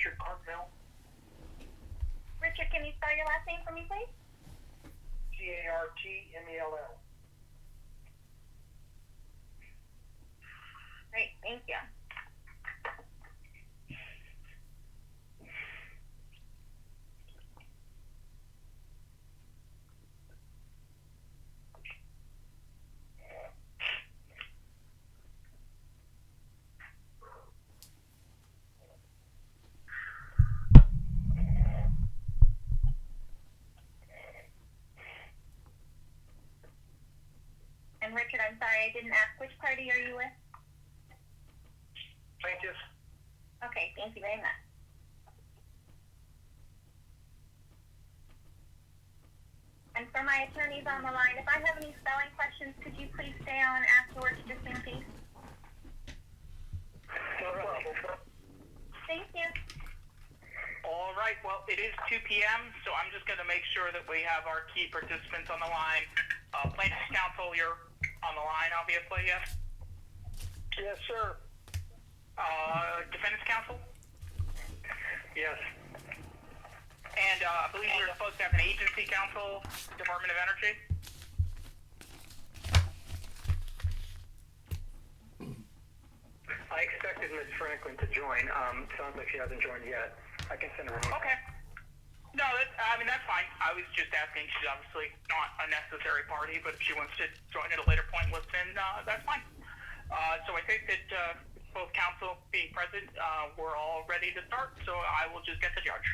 Richard Cartmill. Richard, can you spell your last name for me, please? Cartmell. Great, thank you. And Richard, I'm sorry, I didn't ask, which party are you with? Plaintiff. Okay, thank you very much. And for my attorneys on the line, if I have any spelling questions, could you please stay on afterwards just in case? No problem. Thank you. All right, well, it is 2 p.m., so I'm just going to make sure that we have our key participants on the line. Plaintiff's counsel, you're on the line, obviously, yes? Yes, sir. Defendant's counsel? Yes. And I believe we were supposed to have an agency counsel, Department of Energy? I expected Ms. Franklin to join. Sounds like she hasn't joined yet. I can send her an email. Okay. No, that's fine. I was just asking. She's obviously not a necessary party, but if she wants to join at a later point, listen, that's fine. So I think that both counsel being present, we're all ready to start, so I will just get the judge.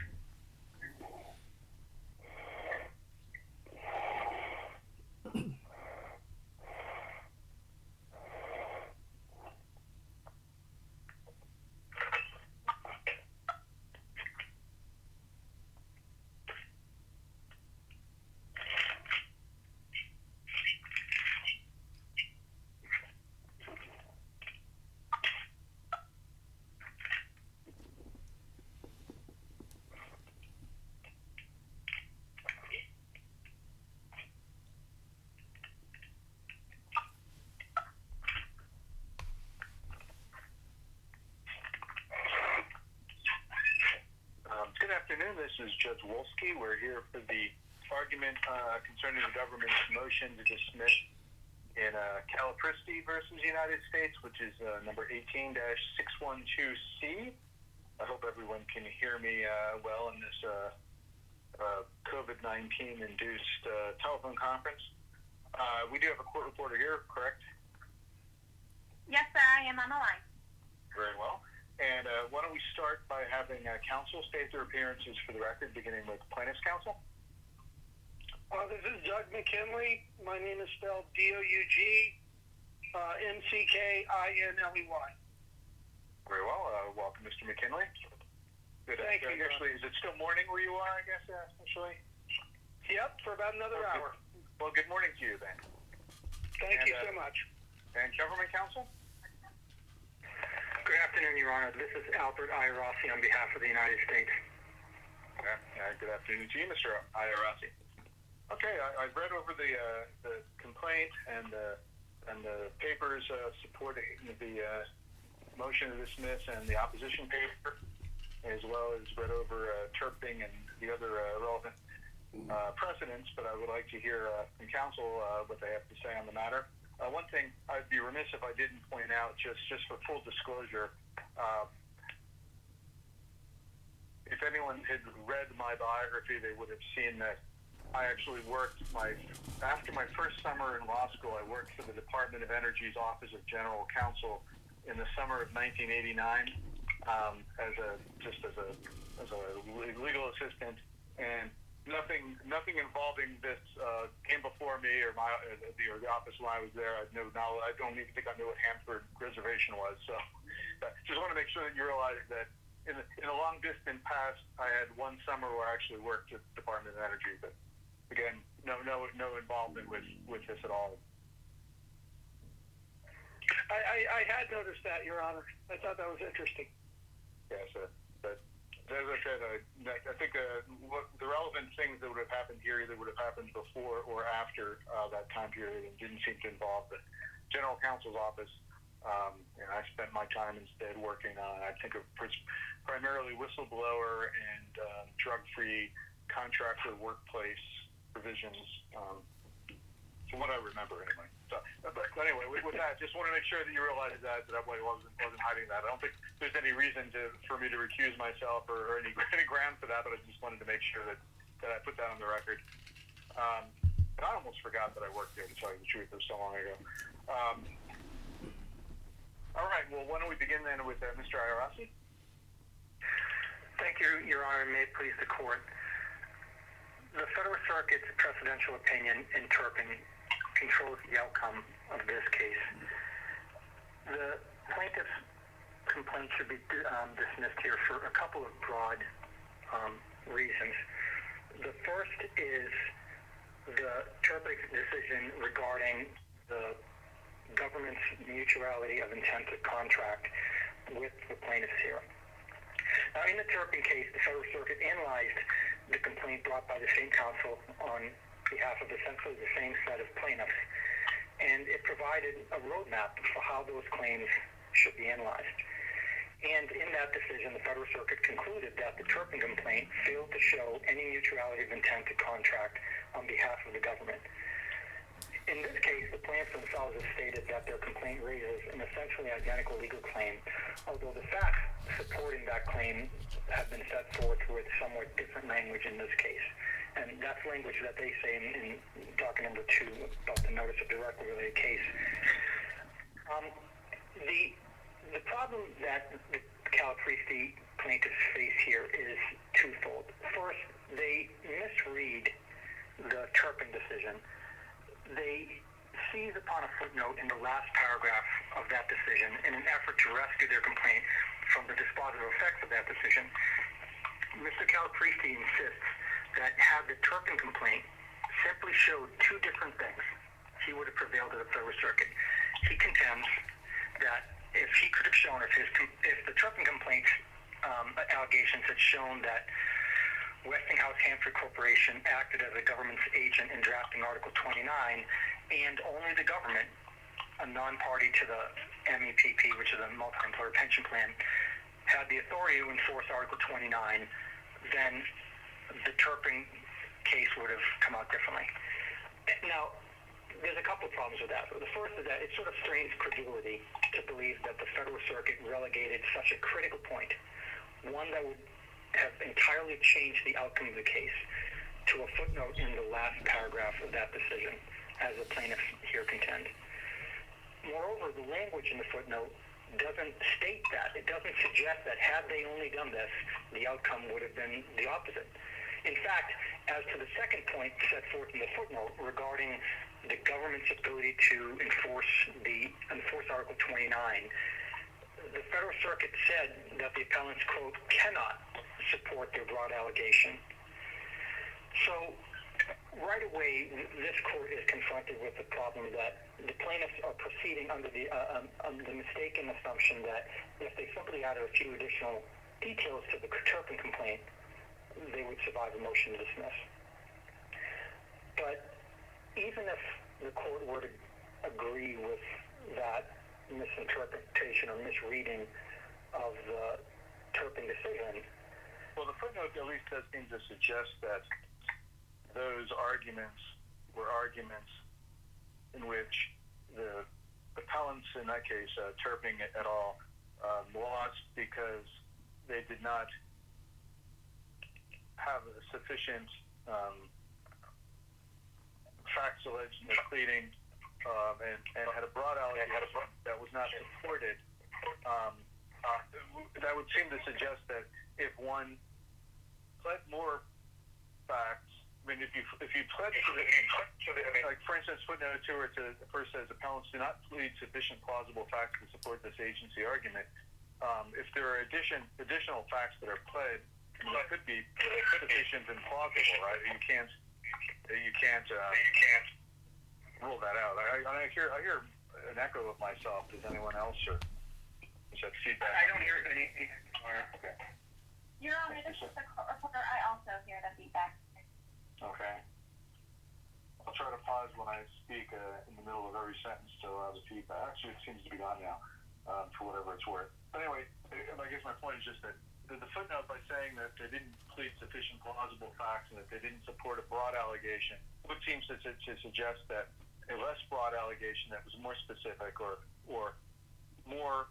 Good afternoon. This is Judge Wolski. We're here for the argument concerning the government's motion to dismiss in Calapristi versus United States, which is number 18-612C. I hope everyone can hear me well in this COVID-19 induced telephone conference. We do have a court reporter here, correct? Yes, sir, I am on the line. Very well. And why don't we start by having counsel state their appearances for the record, beginning with plaintiff's counsel. This is Doug McKinley. My name is spelled DougMckinley. Very well. Welcome, Mr. McKinley. Good. Thank you. Actually, is it still morning where you are, I guess, actually? Yep, for about another hour. Well, good morning to you then. Thank you so much. And government counsel? Good afternoon, Your Honor. This is Albert Iorossi on behalf of the United States. Good afternoon to you, Mr. Iorossi. Okay, I read over the complaint and the papers supporting the motion to dismiss and the opposition paper, as well as read over Turping and the other relevant precedents, but I would like to hear from counsel what they have to say on the matter. One thing I'd be remiss if I didn't point out, just for full disclosure, if anyone had read my biography, they would have seen that I actually worked after my first summer in law school. I worked for the Department of Energy's Office of General Counsel in the summer of 1989 as a legal assistant, and nothing involving this came before me or the office when I was there. I had no knowledge. I don't even think I knew what Hanford Reservation was. So, just want to make sure that you realize that in a long distant past, I had one summer where I actually worked at the Department of Energy. But again, no involvement with this at all. I had noticed that, Your Honor. I thought that was interesting. Yes, but as I said, I think what the relevant things that would have happened here either would have happened before or after that time period and didn't seem to involve the General Counsel's office. And I spent my time instead working on, I think, primarily whistleblower and drug-free contractor workplace provisions, from what I remember anyway. So, but anyway, with that, just want to make sure that you realize that I wasn't hiding that. I don't think there's any reason for me to recuse myself or any ground for that, but I just wanted to make sure that I put that on the record. But I almost forgot that I worked there, to tell you the truth. It was so long ago. All right, well, why don't we begin then with Mr. Iorassi? Thank you, Your Honor, and may it please the Court. The Federal Circuit's precedential opinion in Turpin controls the outcome of this case. The plaintiff's complaint should be dismissed here for a couple of broad reasons. The first is the Turpin decision regarding the government's mutuality of intent to contract with the plaintiffs here. Now, in the Turpin case, the Federal Circuit analyzed the complaint brought by the same counsel on behalf of essentially the same set of plaintiffs, and it provided a roadmap for how those claims should be analyzed. And in that decision, the Federal Circuit concluded that the Turpin complaint failed to show any mutuality of intent to contract on behalf of the government. In this case, the plaintiffs themselves have stated that their complaint raises an essentially identical legal claim, although the facts supporting that claim have been set forth with somewhat different language in this case. And that's language that they say in docket number 2 about the notice of directly related case. The problem that the Calapristi plaintiffs face here is twofold. First, they misread the Turpin decision. They seize upon a footnote in the last paragraph of that decision in an effort to rescue their complaint from the dispositive effects of that decision. Mr. Calapristi insists that had the Turpin complaint simply showed two different things, he would have prevailed at the Federal Circuit. He contends that if he could have shown, if the Turpin complaint's allegations had shown that Westinghouse Hanford Corporation acted as a government's agent in drafting Article 29, and only the government, a non-party to the MEPP, which is a multi-employer pension plan, had the authority to enforce Article 29, then the Turpin case would have come out differently. Now, there's a couple of problems with that. The first is that it sort of strains credulity to believe that the Federal Circuit relegated such a critical point, one that would have entirely changed the outcome of the case, to a footnote in the last paragraph of that decision, as the plaintiffs here contend. Moreover, the language in the footnote doesn't state that. It doesn't suggest that had they only done this, the outcome would have been the opposite. In fact, as to the second point set forth in the footnote regarding the government's ability to enforce Article 29, the Federal Circuit said that the appellants, quote, cannot support their broad allegation. So, right away, this court is confronted with the problem that the plaintiffs are proceeding under the mistaken assumption that if they simply added a few additional details to the Turpin complaint, they would survive a motion to dismiss. But even if the court were to agree with that misinterpretation or misreading of the Turpin decision, well, the footnote at least does seem to suggest that those arguments were arguments in which the appellants, in that case, Turpin et al., lost because they did not have a sufficient facts alleged in the pleading and had a broad allegation that was not supported. That would seem to suggest that if one pled more facts, I mean, if you pled like for instance, footnote 2 where it first says appellants do not plead sufficient plausible facts to support this agency argument. If there are additional facts that are pled, that could be sufficient and plausible, right? You can't rule that out. I hear an echo of myself. Does anyone else or is that feedback? I don't hear anything. Okay. Your Honor, this is the court reporter. I also hear the feedback. Okay. I'll try to pause when I speak in the middle of every sentence to allow the feedback. Actually, it seems to be gone now, for whatever it's worth. But anyway, I guess my point is just that the footnote, by saying that they didn't plead sufficient plausible facts and that they didn't support a broad allegation, would seem to suggest that a less broad allegation that was more specific or more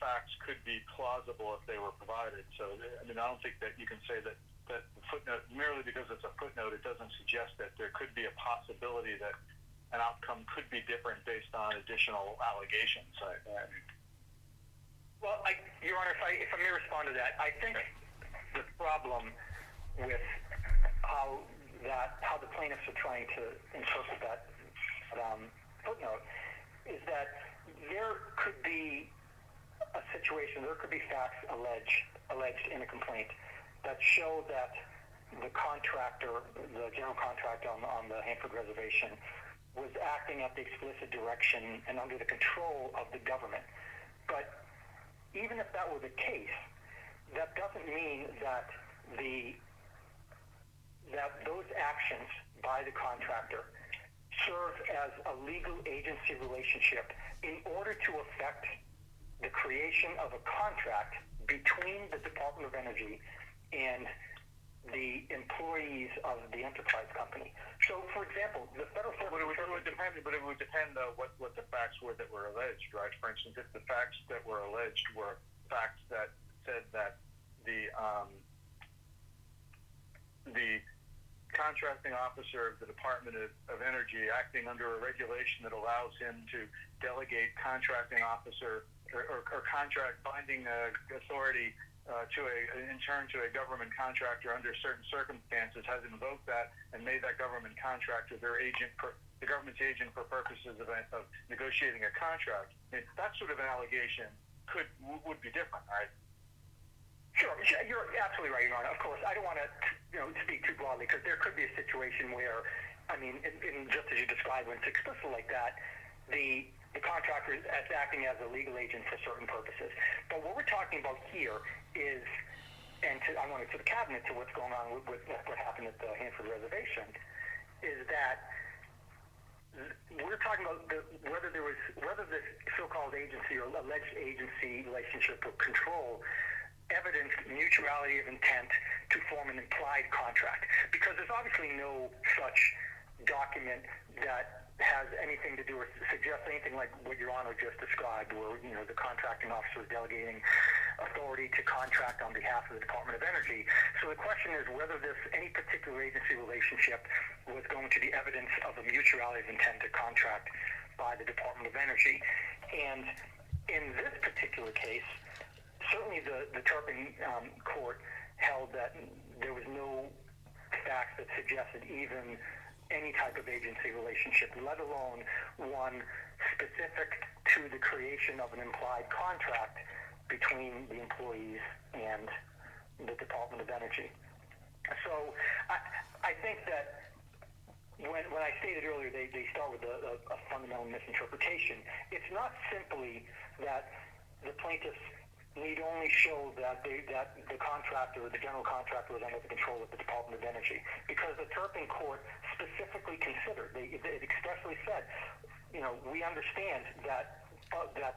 facts could be plausible if they were provided. So, I mean, I don't think that you can say that the footnote, merely because it's a footnote, it doesn't suggest that there could be a possibility that an outcome could be different based on additional allegations. Well, Your Honor, if I may respond to that, I think the problem with how the plaintiffs are trying to interpret that footnote is that there could be a situation, there could be facts alleged in a complaint that show that the contractor, the general contractor on the Hanford Reservation, was acting at the explicit direction and under the control of the government. But even if that were the case, that doesn't mean that those actions by the contractor serve as a legal agency relationship in order to affect the creation of a contract between the Department of Energy and the employees of the enterprise company. So, for example, the federal... But it would depend what the facts were that were alleged, right? For instance, if the facts that were alleged were facts that said that the contracting officer of the Department of Energy, acting under a regulation that allows him to delegate contracting officer or contract binding authority in turn to a government contractor under certain circumstances, has invoked that and made that government contractor the government's agent for purposes of negotiating a contract. I mean, that sort of an allegation would be different, right? Sure, you're absolutely right, Your Honor. Of course, I don't want to speak too broadly, because there could be a situation where, I mean, just as you described, when it's explicit like that, the contractor is acting as a legal agent for certain purposes. But what we're talking about here is, and I want to the cabinet to what's going on with what happened at the Hanford Reservation, is that we're talking about whether this so-called agency or alleged agency relationship or control evidenced mutuality of intent to form an implied contract, because there's obviously no such document that has anything to do or suggests anything like what Your Honor just described, where the contracting officer is delegating authority to contract on behalf of the Department of Energy. So the question is whether any particular agency relationship was going to be evidence of a mutuality of intent to contract by the Department of Energy. And in this particular case, certainly the Turpin court held that there was no facts that suggested even any type of agency relationship, let alone one specific to the creation of an implied contract between the employees and the Department of Energy. So I think that when I stated earlier they start with a fundamental misinterpretation, it's not simply that the plaintiffs need only show that the contractor, the general contractor, was under the control of the Department of Energy, because the Turpin court specifically considered, it expressly said, we understand that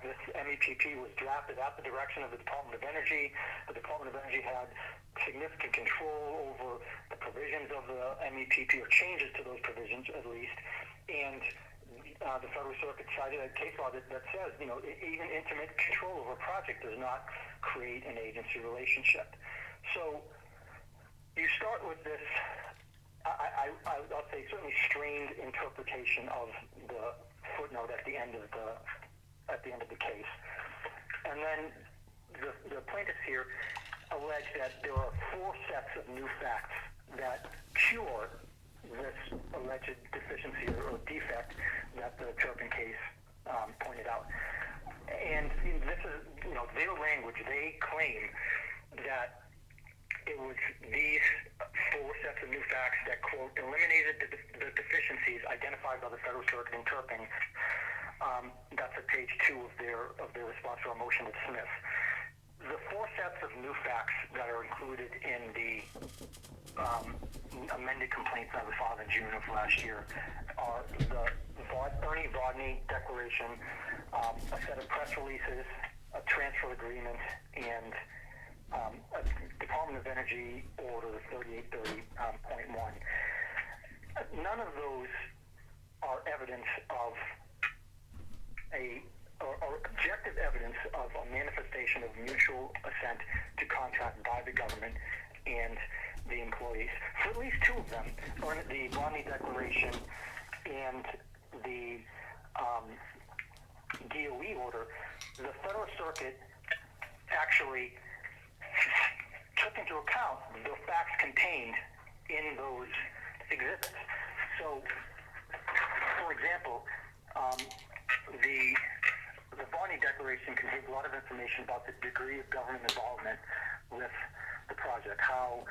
this MEPP was drafted at the direction of the Department of Energy. The Department of Energy had significant control over the provisions of the MEPP, or changes to those provisions at least, and the Federal Circuit cited a case law that says, even intimate control over a project does not create an agency relationship. So you start with this, I'll say, certainly strained interpretation of the footnote at the end of the case, and then the plaintiffs here allege that there are 4 sets of new facts that cure this alleged deficiency or defect that the Turpin case pointed out. And this is, their language. They claim that it was these 4 sets of new facts that, quote, eliminated the deficiencies identified by the Federal Circuit in Turpin. That's at page 2 of their response to our motion to dismiss. The 4 sets of new facts that are included in the amended complaints that were filed in June of last year are the Ernie Vodney declaration, a set of press releases, a transfer agreement, and a Department of Energy Order 3830.1. None of those are evidence of or objective evidence of a manifestation of mutual assent to contract by the government and the employees. For at least two of them, the Vodney Declaration and the DOE order, the Federal Circuit actually took into account the facts contained in those exhibits. So, for example, the Vodney Declaration contains a lot of information about the degree of government involvement with the project, how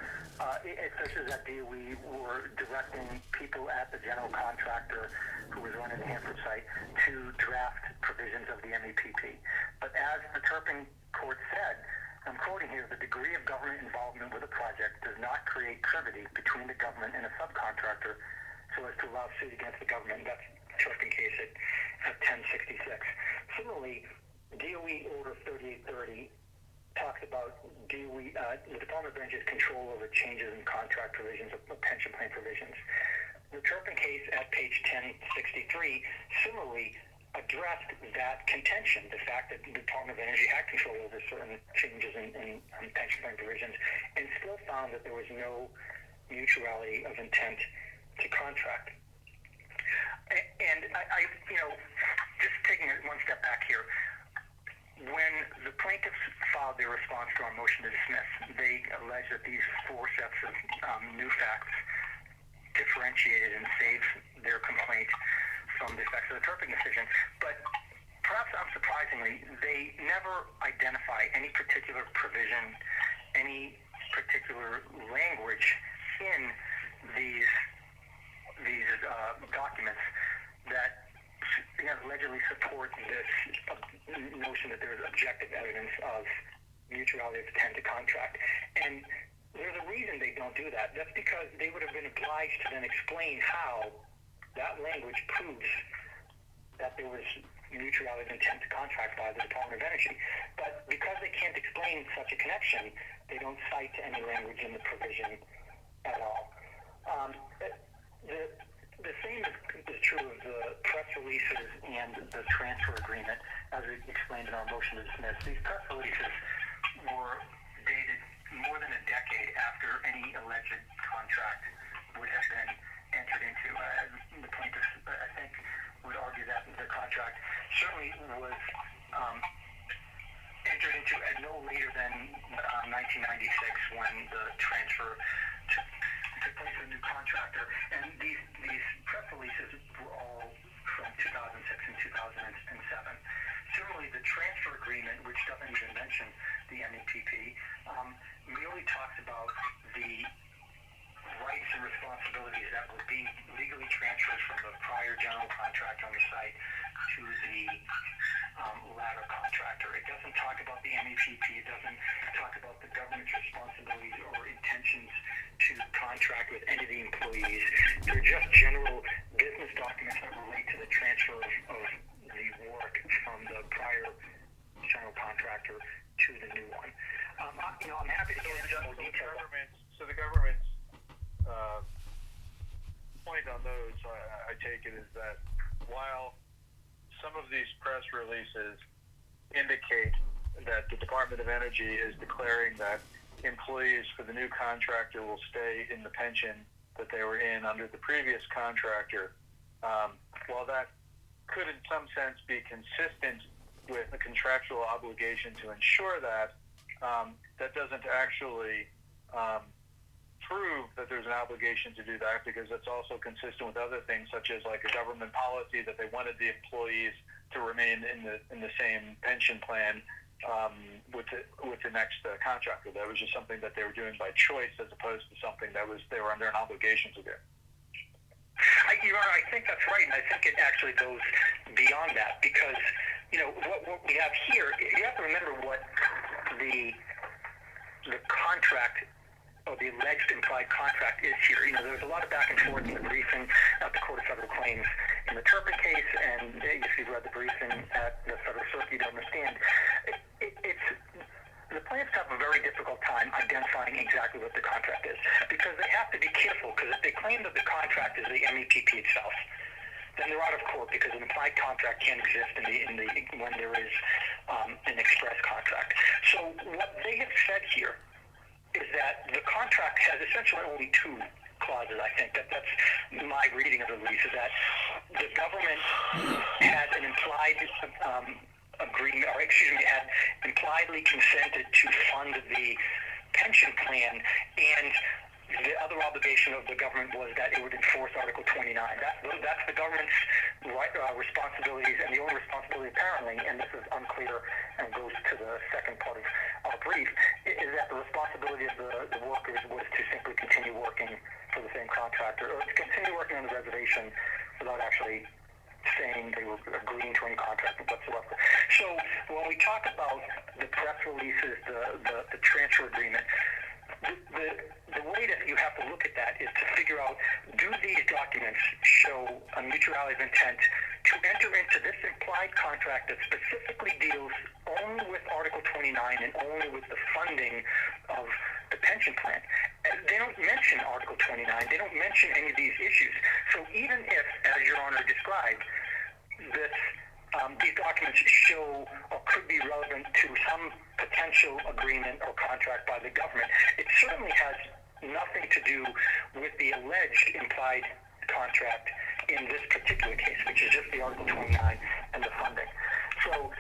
it says that DOE were directing people at the general contractor who was running the Hanford site to draft provisions of the MEPP. But as the Turpin court said, I'm quoting here, the degree of government involvement with a project does not create privity between the government and a subcontractor so as to allow suit against the government. That's Turpin case at 1066. Similarly, DOE Order 3830 talks about DOE, the Department of Energy's control over changes in contract provisions of pension plan provisions. The Turpin case at page 1063 similarly addressed that contention, the fact that the Department of Energy had control over certain changes in pension plan provisions, and still found that there was no mutuality of intent to contract. And I just taking it one step back here, when the plaintiffs filed their response to our motion to dismiss, they alleged that these four sets of new facts differentiated and saved their complaint from the effects of the Turpin decision. But perhaps unsurprisingly, they never identify any particular provision, any particular language in these documents that allegedly support this notion that there is objective evidence of mutuality of intent to contract. And there's a reason they don't do that. That's because they would have been obliged to then explain how that language proves that there was mutuality of intent to contract by the Department of Energy. But because they can't explain such a connection, they don't cite any language in the provision at all. The same is true of the press releases and the transfer agreement, as we explained in our motion to dismiss. These press releases were dated more than a decade after any alleged contract would have been entered into. The plaintiffs, I think, would argue that the contract certainly was entered into at no later than 1996 when the transfer took place to a new contractor. And these press releases were all from 2006 and 2007. Similarly, the transfer agreement, which doesn't even mention the MEPP, merely talks about the rights and responsibilities that would be legally transferred from the prior general contractor on the site to the latter contractor. It doesn't talk about the MEPP. It doesn't talk about the government's responsibilities or intentions to contract with any of the employees. They're just general business documents that relate to the transfer of the work from the prior general contractor to the new one. I'm happy to go into more detail. So the government's point on those, I take it, is that while some of these press releases indicate that the Department of Energy is declaring that employees for the new contractor will stay in the pension that they were in under the previous contractor, while that could in some sense be consistent with a contractual obligation to ensure that, that doesn't actually prove that there's an obligation to do that, because that's also consistent with other things, such as like a government policy that they wanted the employees to remain in the same pension plan with the next contractor. That was just something that they were doing by choice, as opposed to something that they were under an obligation to do. I think that's right, and I think it actually goes beyond that, because what we have here, you have to remember what the contract, or the alleged implied contract is here. There was a lot of back and forth in the briefing at the Court of Federal Claims in the Turpin case, and if you've read the briefing at the Federal Circuit, you'd understand. The plaintiffs have a very difficult time identifying exactly what the contract is, because they have to be careful, because if they claim that the contract is the MEPP itself, then they're out of court, because an implied contract can't exist when there is an express contract. So what they have said here is that the contract has essentially only two clauses. I think that's my reading of the release, is that the government had an implied agreement, or had impliedly consented to fund the pension plan, and the other obligation of the government was that it would enforce Article 29. That's the government's responsibilities, and the only responsibility apparently, and this is unclear and goes to the second part of our brief, is that the responsibility of the workers was to simply continue working for the same contractor, or to continue working on the reservation without actually saying they were agreeing to any contract whatsoever. So when we talk about the press releases, the transfer agreement, the way that you have to look at that is to figure out, do these documents show a mutuality of intent to enter into this implied contract that specifically deals only with Article 29 and only with the funding of the pension plan? And they don't mention Article 29. They don't mention any of these issues. So even if, as Your Honor described, these documents show or could be relevant to some potential agreement or contract by the government, it certainly has nothing to do with the alleged implied contract in this particular case, which is just the Article 29 and the funding. So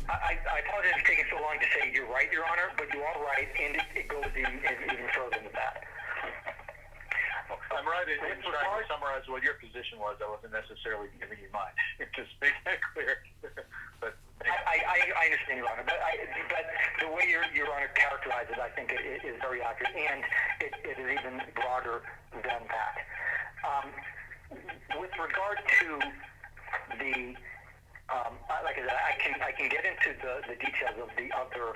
I apologize for taking so long to say you're right, Your Honor, but you are right, and it goes even further than that. I'm right in trying to summarize what your position was. I wasn't necessarily giving you mine. Just make that clear. But I understand, Your Honor, but the way Your Honor characterizes it, I think it is very accurate, and it is even broader than that. With regard to the, like I said, I can get into the details of the other.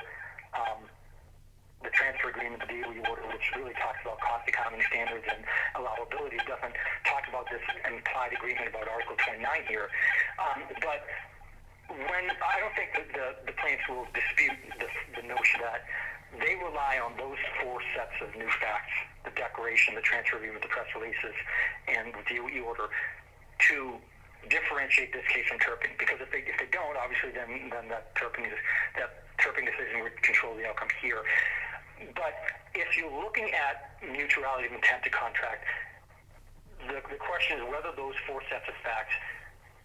The transfer agreement, the DOE order, which really talks about cost accounting standards and allowability, doesn't talk about this implied agreement about Article 29 here. But I don't think that the plaintiffs will dispute the notion that they rely on those four sets of new facts, the declaration, the transfer agreement, the press releases, and the DOE order, to differentiate this case from Turpin. Because if they don't, obviously then that Turpin decision would control the outcome here. But if you're looking at mutuality of intent to contract, the question is whether those four sets of facts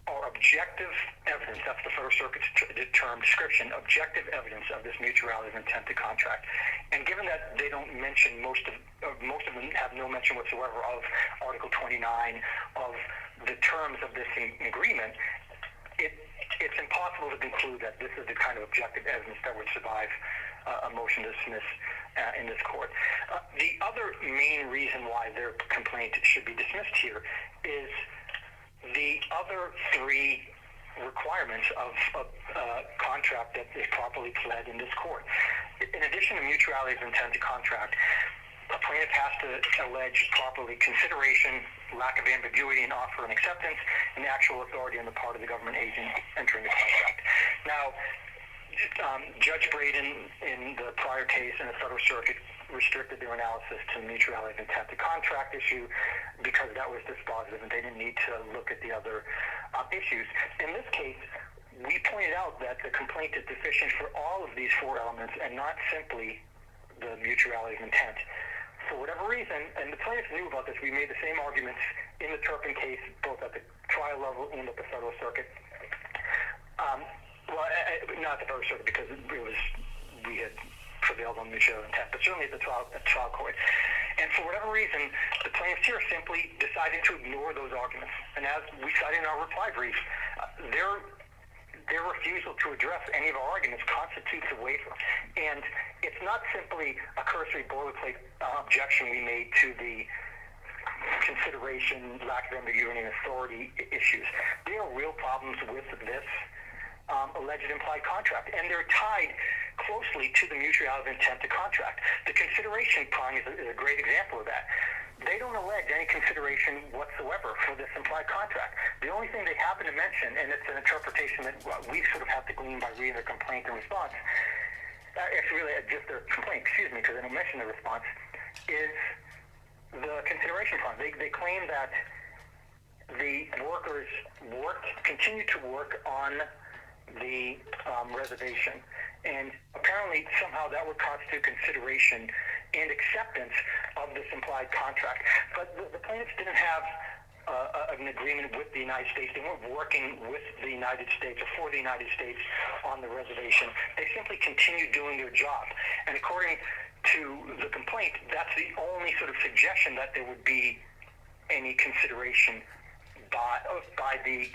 are objective evidence. That's the Federal Circuit's term description, objective evidence of this mutuality of intent to contract. And given that they don't mention, most of them have no mention whatsoever of Article 29, of the terms of this agreement, it's impossible to conclude that this is the kind of objective evidence that would survive a motion to dismiss in this court. The other main reason why their complaint should be dismissed here is the other three requirements of a contract that is properly pled in this court. In addition to mutuality of intent to contract, a plaintiff has to allege properly consideration, lack of ambiguity in offer and acceptance, and actual authority on the part of the government agent entering the contract. Now, Judge Braden, in the prior case in the Federal Circuit, restricted their analysis to mutuality of intent to contract issue because that was dispositive and they didn't need to look at the other issues. In this case, we pointed out that the complaint is deficient for all of these four elements and not simply the mutuality of intent. For whatever reason, and the plaintiffs knew about this, we made the same arguments in the Turpin case, both at the trial level and at the Federal Circuit. Well, not the Federal Circuit because we had prevailed on mutual intent, but certainly at the trial court. And for whatever reason, the plaintiffs here simply decided to ignore those arguments. And as we cited in our reply brief, their refusal to address any of our arguments constitutes a waiver. And it's not simply a cursory boilerplate objection we made to the consideration, lack of ambiguity, and authority issues. There are real problems with this alleged implied contract, and they're tied closely to the mutuality of intent to contract. The consideration prong is a great example of that. They don't allege any consideration whatsoever for this implied contract. The only thing they happen to mention, and it's an interpretation that we sort of have to glean by reading their complaint and response, actually really just their complaint, because they don't mention the response, is the consideration prong. They claim that the workers continue to work on the reservation, and apparently somehow that would constitute consideration and acceptance of this implied contract. But the plaintiffs didn't have an agreement with the United States. They weren't working with the United States or for the United States on the reservation. They simply continued doing their job. And according to the complaint, that's the only sort of suggestion that there would be any consideration by the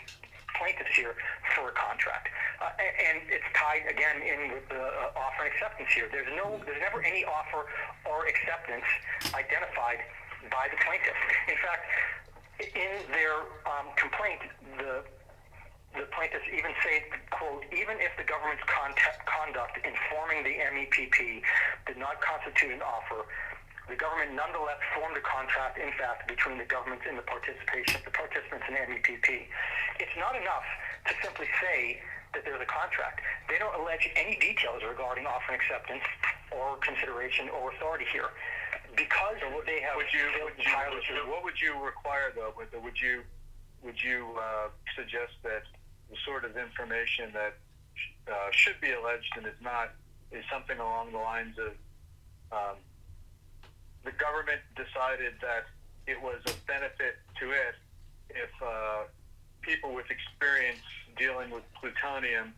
plaintiffs here for a contract. And it's tied again in with the offer and acceptance here. There's never any offer or acceptance identified by the plaintiffs. In fact, in their complaint, the plaintiffs even say, quote, even if the government's conduct informing the MEPP did not constitute an offer, the government nonetheless formed a contract, in fact, between the government and the participants in the MEPP. It's not enough to simply say that there's a contract. They don't allege any details regarding offer and acceptance or consideration or authority here. Because they have what would you require, though? Would you suggest that the sort of information that should be alleged and is not is something along the lines of the government decided that it was of benefit to it if people with experience dealing with plutonium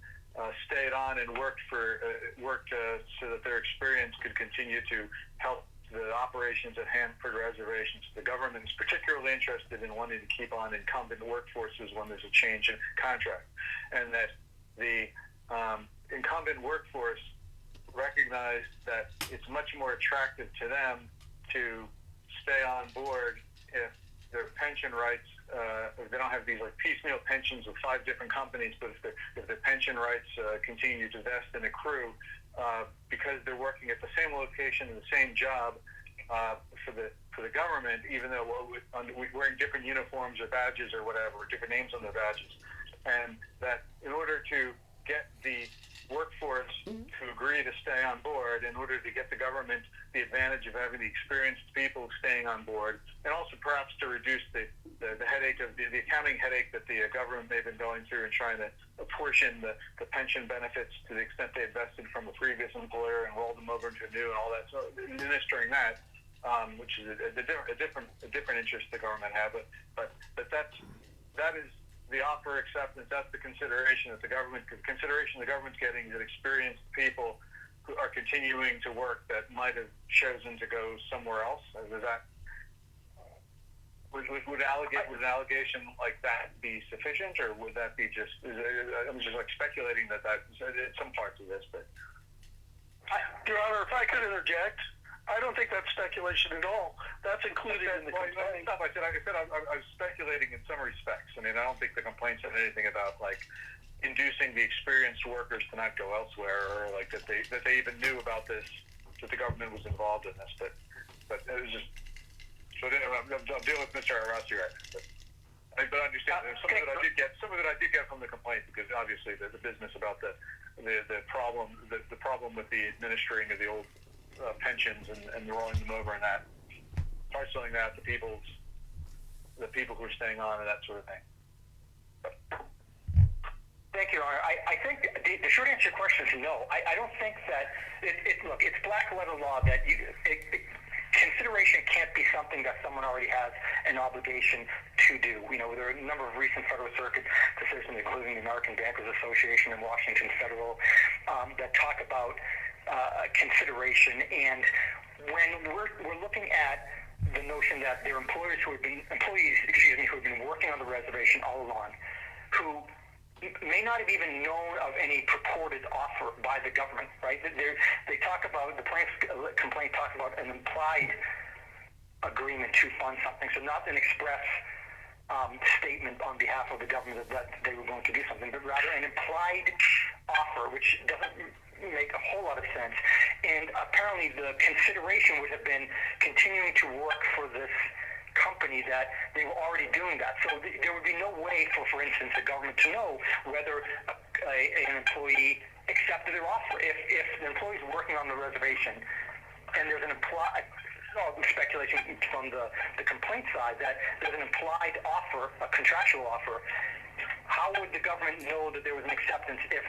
stayed on and worked so that their experience could continue to help the operations at Hanford reservations. The government is particularly interested in wanting to keep on incumbent workforces when there's a change in contract, and that the incumbent workforce recognized that it's much more attractive to them to stay on board if their pension rights, if they don't have these like piecemeal pensions with 5 different companies, but if their pension rights continue to vest and accrue, because they're working at the same location in the same job for the government, even though we're wearing different uniforms or badges or whatever, different names on their badges, and that in order to get the workforce to agree to stay on board, in order to get the government the advantage of having the experienced people staying on board, and also perhaps to reduce the headache of the accounting headache that the government may have been going through and trying to apportion the pension benefits to the extent they invested from a previous employer and roll them over into a new and all that. So administering that, which is a different interest the government have, but that is the offer acceptance. That's the consideration that the government's getting, that experienced people who are continuing to work that might have chosen to go somewhere else. Is that would an allegation like that be sufficient, or would that be just? I'm just like speculating that some parts of this, but Your Honor, if I could interject, I don't think that's speculation at all. That's included in the complaint. I said I was speculating in some respects. I mean, I don't think the complaint said anything about like inducing the experienced workers to not go elsewhere, or like that they even knew about this, that the government was involved in this. But it was just. So I'm dealing with Mr. Arasi right now. But I understand some of it I did get from the complaint, because obviously the business about the problem with the administering of the old pensions and rolling them over and that, parceling that to the people who are staying on and that sort of thing. Thank you, Your Honor. I think the short answer to your question is no. I don't think that look, it's black letter law that consideration can't be something that someone already has an obligation to do. You know, there are a number of recent Federal Circuit decisions, including the American Bankers Association and Washington Federal, that talk about consideration. And when we're looking at the notion that there are employees who have been working on the reservation all along, who may not have even known of any purported offer by the government, right? They talk about, the plaintiff's complaint talks about an implied agreement to fund something, so not an express statement on behalf of the government that they were going to do something, but rather an implied offer, which doesn't make a whole lot of sense. And apparently the consideration would have been continuing to work for this company that they were already doing that. So there would be no way for instance, the government to know whether an employee accepted their offer. If the employee's working on the reservation and there's an speculation from the complaint side that there's an implied offer, a contractual offer, how would the government know that there was an acceptance if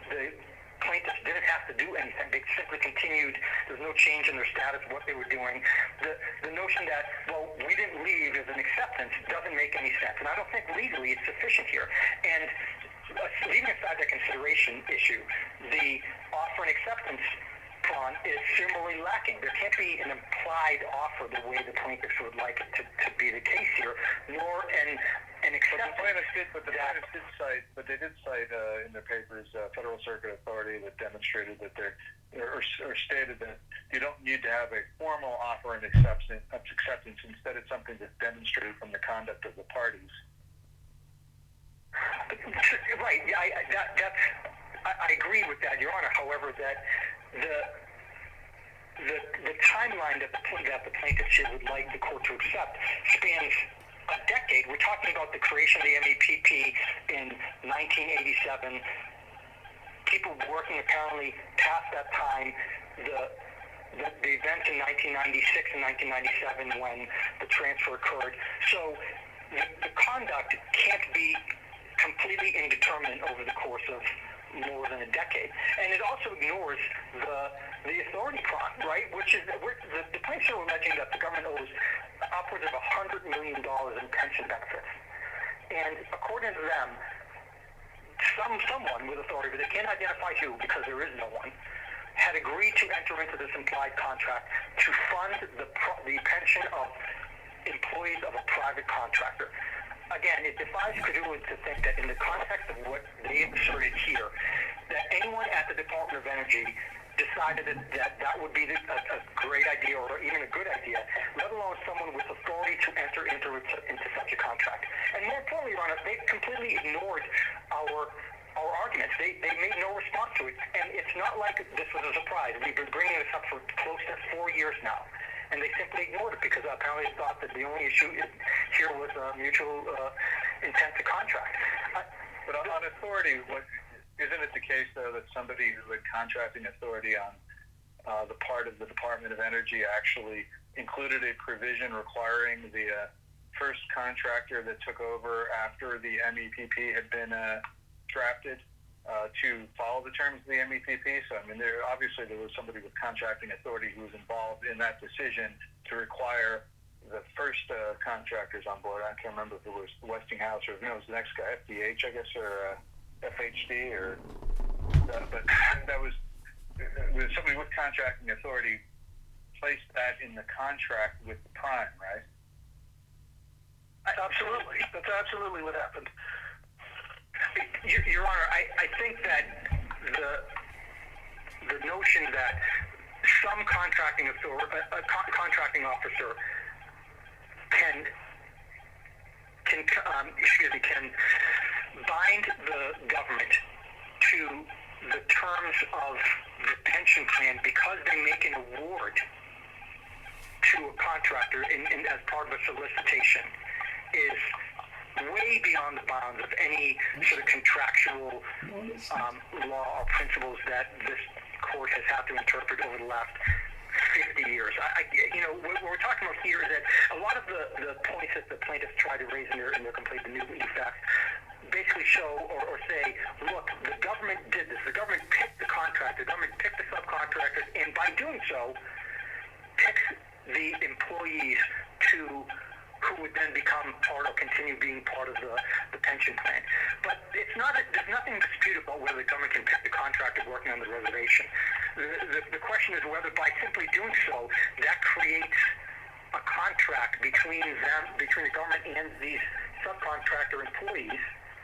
the plaintiffs didn't have to do anything? They simply continued. There's no change in their status, what they were doing. The notion that, well, we didn't leave as an acceptance doesn't make any sense. And I don't think legally it's sufficient here. And leaving aside that consideration issue, the offer and acceptance prong is similarly lacking. There can't be an implied offer the way the plaintiffs would like it to be the case here, nor an acceptance. But the plaintiffs did cite in their papers Federal Circuit authority that demonstrated that or stated that you don't need to have a formal offer and acceptance. Instead, it's something that's demonstrated from the conduct of the parties. Right. I agree with that, Your Honor. However, that the timeline that the plaintiffs here would like the court to accept spans a decade. We're talking about the creation of the MEPP in 1987. People working apparently past that time. The event in 1996 and 1997 when the transfer occurred. So the conduct can't be completely indeterminate over the course of more than a decade. And it also ignores the authority prong, right? Which is that the plaintiffs are alleging that the government owes upwards of $100 million in pension benefits. And according to them, someone with authority, but they can't identify who because there is no one, had agreed to enter into this implied contract to fund the pension of employees of a private contractor. Again, it defies credulity to think that in the context of what they asserted here, that anyone at the Department of Energy decided that would be a great idea or even a good idea, let alone someone with authority to enter into such a contract. And more importantly, Your Honor, they completely ignored our arguments. They made no response to it. And it's not like this was a surprise. We've been bringing this up for close to 4 years now. And they simply ignored it because apparently they thought that the only issue here was mutual intent to contract. But on authority, isn't it the case, though, that somebody who had contracting authority on the part of the Department of Energy actually included a provision requiring the first contractor that took over after the MEPP had been drafted to follow the terms of the MEPP? So, I mean, there was somebody with contracting authority who was involved in that decision to require the first contractors on board. I can't remember if it was Westinghouse or no, it was the next guy, FDH, I guess, or FHD, but that was somebody with contracting authority placed that in the contract with the prime, right? Absolutely. That's absolutely what happened. Your Honor, I think that the notion that some contracting officer can bind the government to the terms of the pension plan because they make an award to a contractor as part of a solicitation is way beyond the bounds of any sort of contractual law or principles that this court has had to interpret over the last 50 years. What we're talking about here is that a lot of the points that the plaintiffs try to raise in their complaint, the new facts, basically show or say, look, the government did this. The government picked the contractor. The government picked the subcontractors, and by doing so, picks the employees who would then become part or continue being part of the pension plan. But there's nothing disputed about whether the government can pick the contractor working on the reservation. The question is whether by simply doing so, that creates a contract between the government and these subcontractor employees,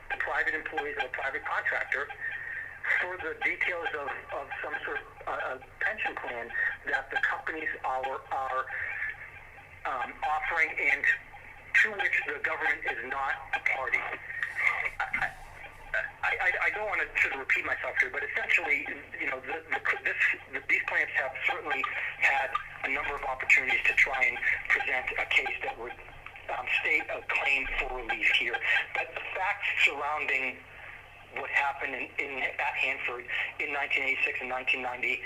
the private employees of a private contractor, for the details of some sort of pension plan that the companies are offering and to which the government is not a party. I I don't want to sort of repeat myself here, but essentially, these plants have certainly had a number of opportunities to try and present a case that would state a claim for relief here. But the facts surrounding what happened at Hanford in 1986 and 1996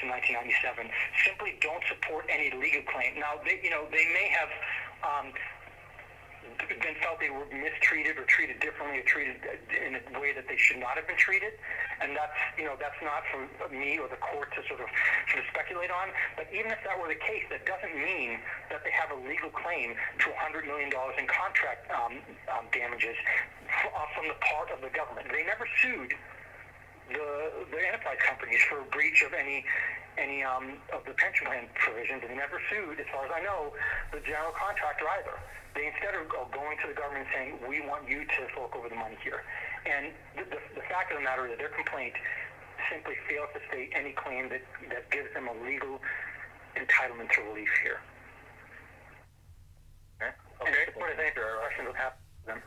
and 1997 simply don't support any legal claim. Now, they may have been felt they were mistreated or treated differently or treated in a way that they should not have been treated, and that's not for me or the court to sort of speculate on. But even if that were the case, that doesn't mean that they have a legal claim to $100 million in contract damages from the part of the government. They never sued the enterprise companies for a breach of any of the pension plan provisions, and they never sued, as far as I know, the general contractor either. They instead are going to the government saying, we want you to fork over the money here. And the fact of the matter is that their complaint simply fails to state any claim that gives them a legal entitlement to relief here. Okay. And what I think there are questions will happen to them.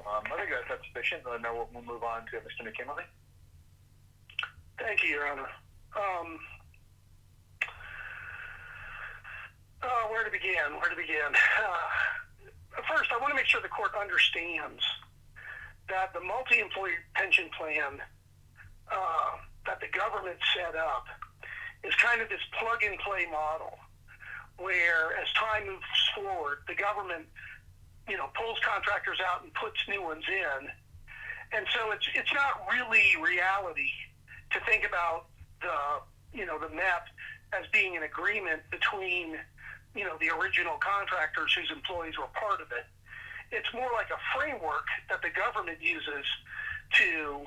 I think that's sufficient. Now we'll move on to Mr. McKinley. Thank you, Your Honor. Where to begin? First, I want to make sure the court understands that the multi-employer pension plan that the government set up is kind of this plug-and-play model where, as time moves forward, the government, pulls contractors out and puts new ones in. And so it's not really reality to think about the MEP as being an agreement between the original contractors whose employees were part of it. It's more like a framework that the government uses to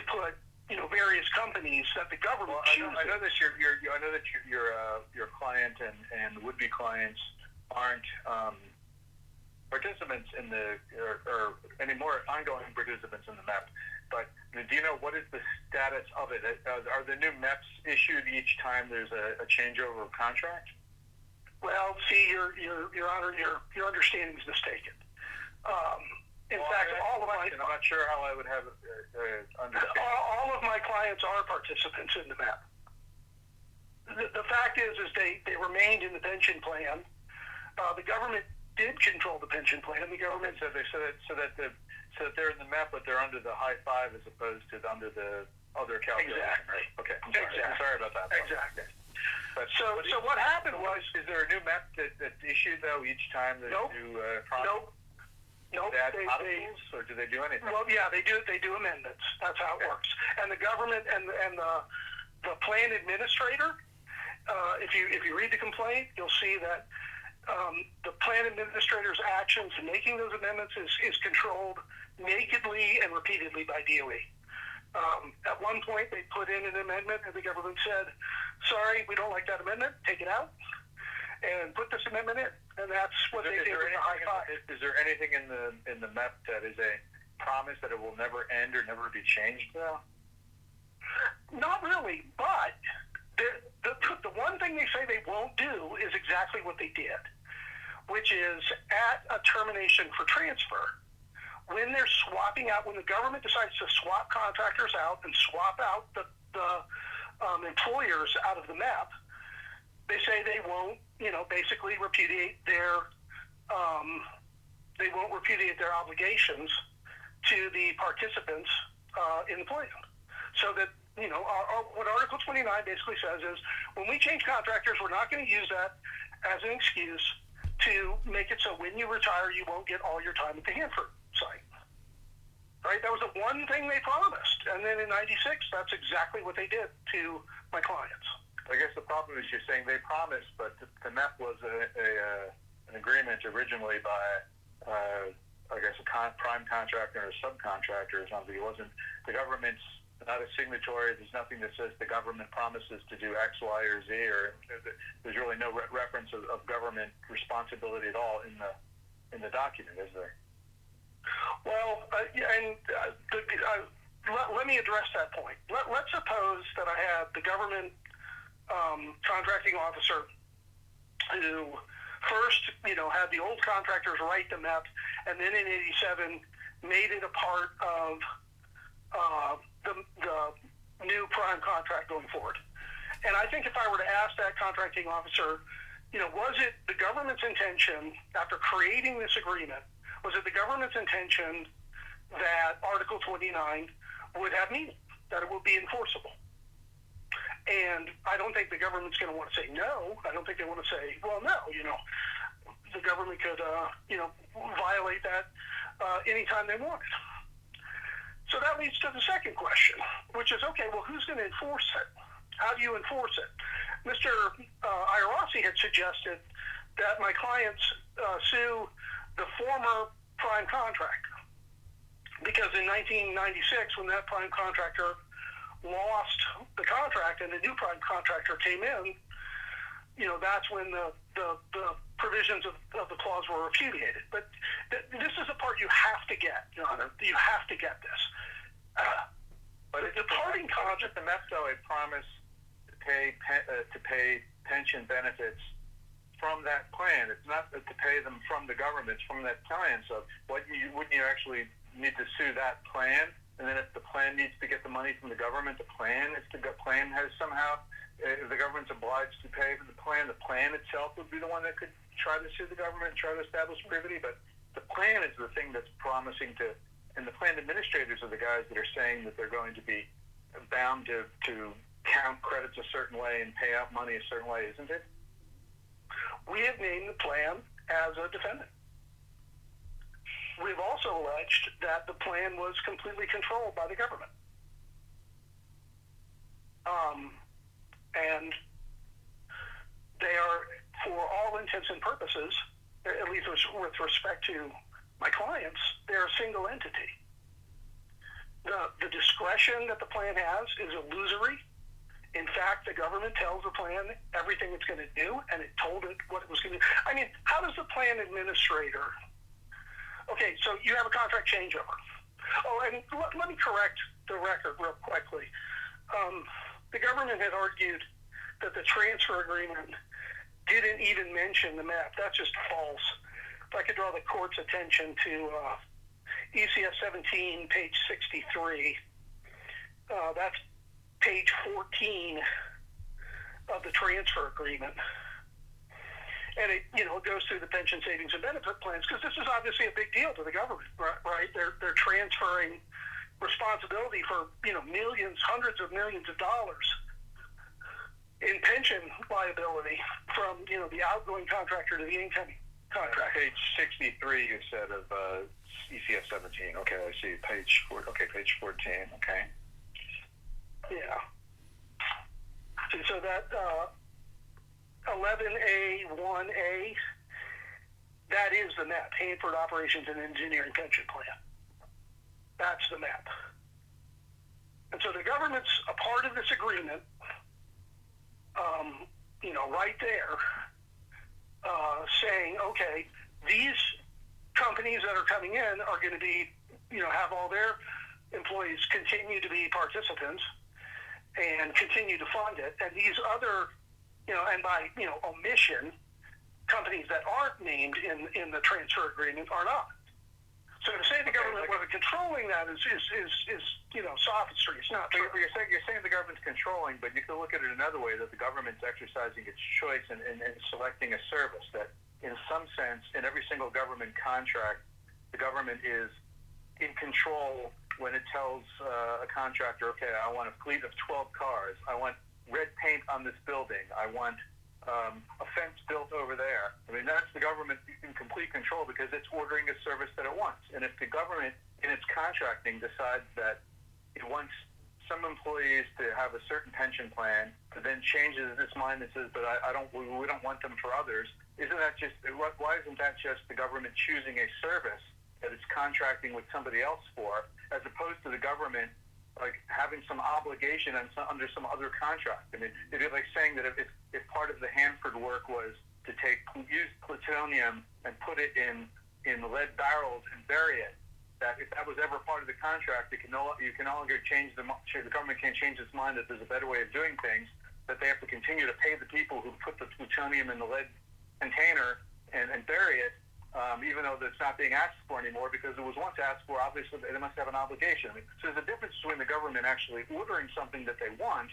put various companies that the government chooses. I know that your client and would-be clients aren't participants in or any more ongoing participants in the MEP. But do you know what is the status of it? Are the new MEPs issued each time there's a changeover of contract? Well, see, Your Honor, your understanding is mistaken. In fact, all of my I'm not sure how I would have understand. All of my clients are participants in the MEP. The fact is they remained in the pension plan. The government did control the pension plan. The government so that they're in the MEP, but they're under the high five as opposed to under the other calculation. Exactly. Right? Okay. Exactly. I'm sorry about that. Exactly. But so what happened was, is there a new MEP that's issued though each time there's a new project? Nope. They add articles, or do they do anything? Well, yeah, they do amendments. That's how it works. And the government and the plan administrator, if you read the complaint, you'll see that the plan administrator's actions in making those amendments is controlled nakedly and repeatedly by DOE. At one point, they put in an amendment, and the government said, "Sorry, we don't like that amendment. Take it out, and put this amendment in." And that's what they did with the high five. Is there anything in the MEP that is a promise that it will never end or never be changed, though? Not really, but the one thing they say they won't do is exactly what they did, which is at a termination for transfer, when they're swapping out, when the government decides to swap contractors out and swap out the employers out of the MEP, they say they won't, basically repudiate their obligations to the participants in the plan. So that, what Article 29 basically says is, when we change contractors, we're not going to use that as an excuse to make it so when you retire, you won't get all your time at the Hanford site. Right? That was the one thing they promised. And then in 96, that's exactly what they did to my clients. I guess the problem is you're saying they promised, but the MEP was an agreement originally by, I guess, a prime contractor or a subcontractor or something. It wasn't the government's not a signatory. There's nothing that says the government promises to do X, Y, or Z, or there's really no reference of government responsibility at all in the document, is there? Well, let me address that point. Let's suppose that I had the government contracting officer who first, had the old contractors write the MEP, and then in 87 made it a part of the new prime contract going forward. And I think if I were to ask that contracting officer, was it the government's intention, after creating this agreement, was it the government's intention that Article 29 would have meaning, that it would be enforceable? And I don't think the government's going to want to say no. I don't think they want to say, well, no, the government could, violate that anytime they wanted. So that leads to the second question, which is, okay, well, who's going to enforce it? How do you enforce it? Mr. Iorossi had suggested that my clients sue the former prime contractor, because in 1996, when that prime contractor lost the contract and the new prime contractor came in, that's when the provisions of the clause were repudiated. But this is the part you have to get, Your Honor. You have to get this. But it's departing contract. The MEPCO a promise to pay pension benefits from that plan. It's not to pay them from the government, it's from that plan. So wouldn't you actually need to sue that plan? And then if the plan needs to get the money from the government, if the plan has somehow, if the government's obliged to pay for the plan itself would be the one that could try to sue the government and try to establish privity. But the plan is the thing that's promising to, and the plan administrators are the guys that are saying that they're going to be bound to count credits a certain way and pay out money a certain way, isn't it? We have named the plan as a defendant. We've also alleged that the plan was completely controlled by the government. And they are, for all intents and purposes, at least with respect to my clients, they're a single entity. The discretion that the plan has is illusory. In fact, the government tells the plan everything it's going to do, and it told it what it was going to do. I mean, how does the plan administrator... Okay, so you have a contract changeover. Oh, and let me correct the record real quickly. The government had argued that the transfer agreement didn't even mention the map. That's just false. If I could draw the court's attention to ECF 17, page 63. That's page 14 of the transfer agreement. And it goes through the pension savings and benefit plans, because this is obviously a big deal to the government, right? They're transferring responsibility for, millions, hundreds of millions of dollars in pension liability from, the outgoing contractor to the incoming contractor. Page 63, you said, of ECF 17. Okay, I see. Page 14. Okay. Yeah. So that 11A1A, that is the map, Hanford Operations and Engineering Pension Plan. That's the map. And so the government's a part of this agreement, right there, saying, okay, these companies that are coming in are going to be, have all their employees continue to be participants and continue to fund it. And these other, and by, omission, companies that aren't named in the transfer agreement are not. So to say the government wasn't controlling that is sophistry. It's not true. You're saying the government's controlling, but you can look at it another way, that the government's exercising its choice in selecting a service. That in some sense, in every single government contract, the government is in control when it tells a contractor, okay, I want a fleet of 12 cars. I want red paint on this building. I want a fence built over there. I mean, that's the government in complete control, because it's ordering a service that it wants. And if the government, in its contracting, decides that it wants some employees to have a certain pension plan, but then changes its mind and says, but we don't want them for others, why isn't that just the government choosing a service that it's contracting with somebody else for, as opposed to the government having some obligation under some other contract? I mean, it'd be like saying that if part of the Hanford work was to use plutonium and put it in lead barrels and bury it, that if that was ever part of the contract, you can no longer change the government can't change its mind that there's a better way of doing things, that they have to continue to pay the people who put the plutonium in the lead container and bury it, even though it's not being asked for anymore because it was once asked for. Obviously, they must have an obligation. I mean, so there's a difference between the government actually ordering something that they want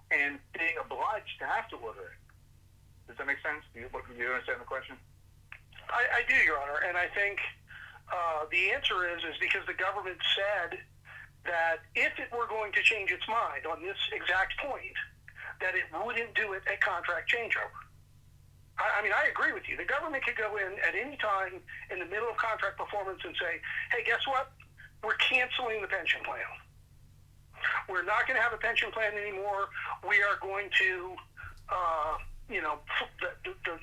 and being obliged to have to order it. Does that make sense? Do you understand the question? I do, Your Honor, and I think the answer is because the government said that if it were going to change its mind on this exact point, that it wouldn't do it at contract changeover. I mean, I agree with you. The government could go in at any time in the middle of contract performance and say, hey, guess what? We're canceling the pension plan. We're not going to have a pension plan anymore. We are going to,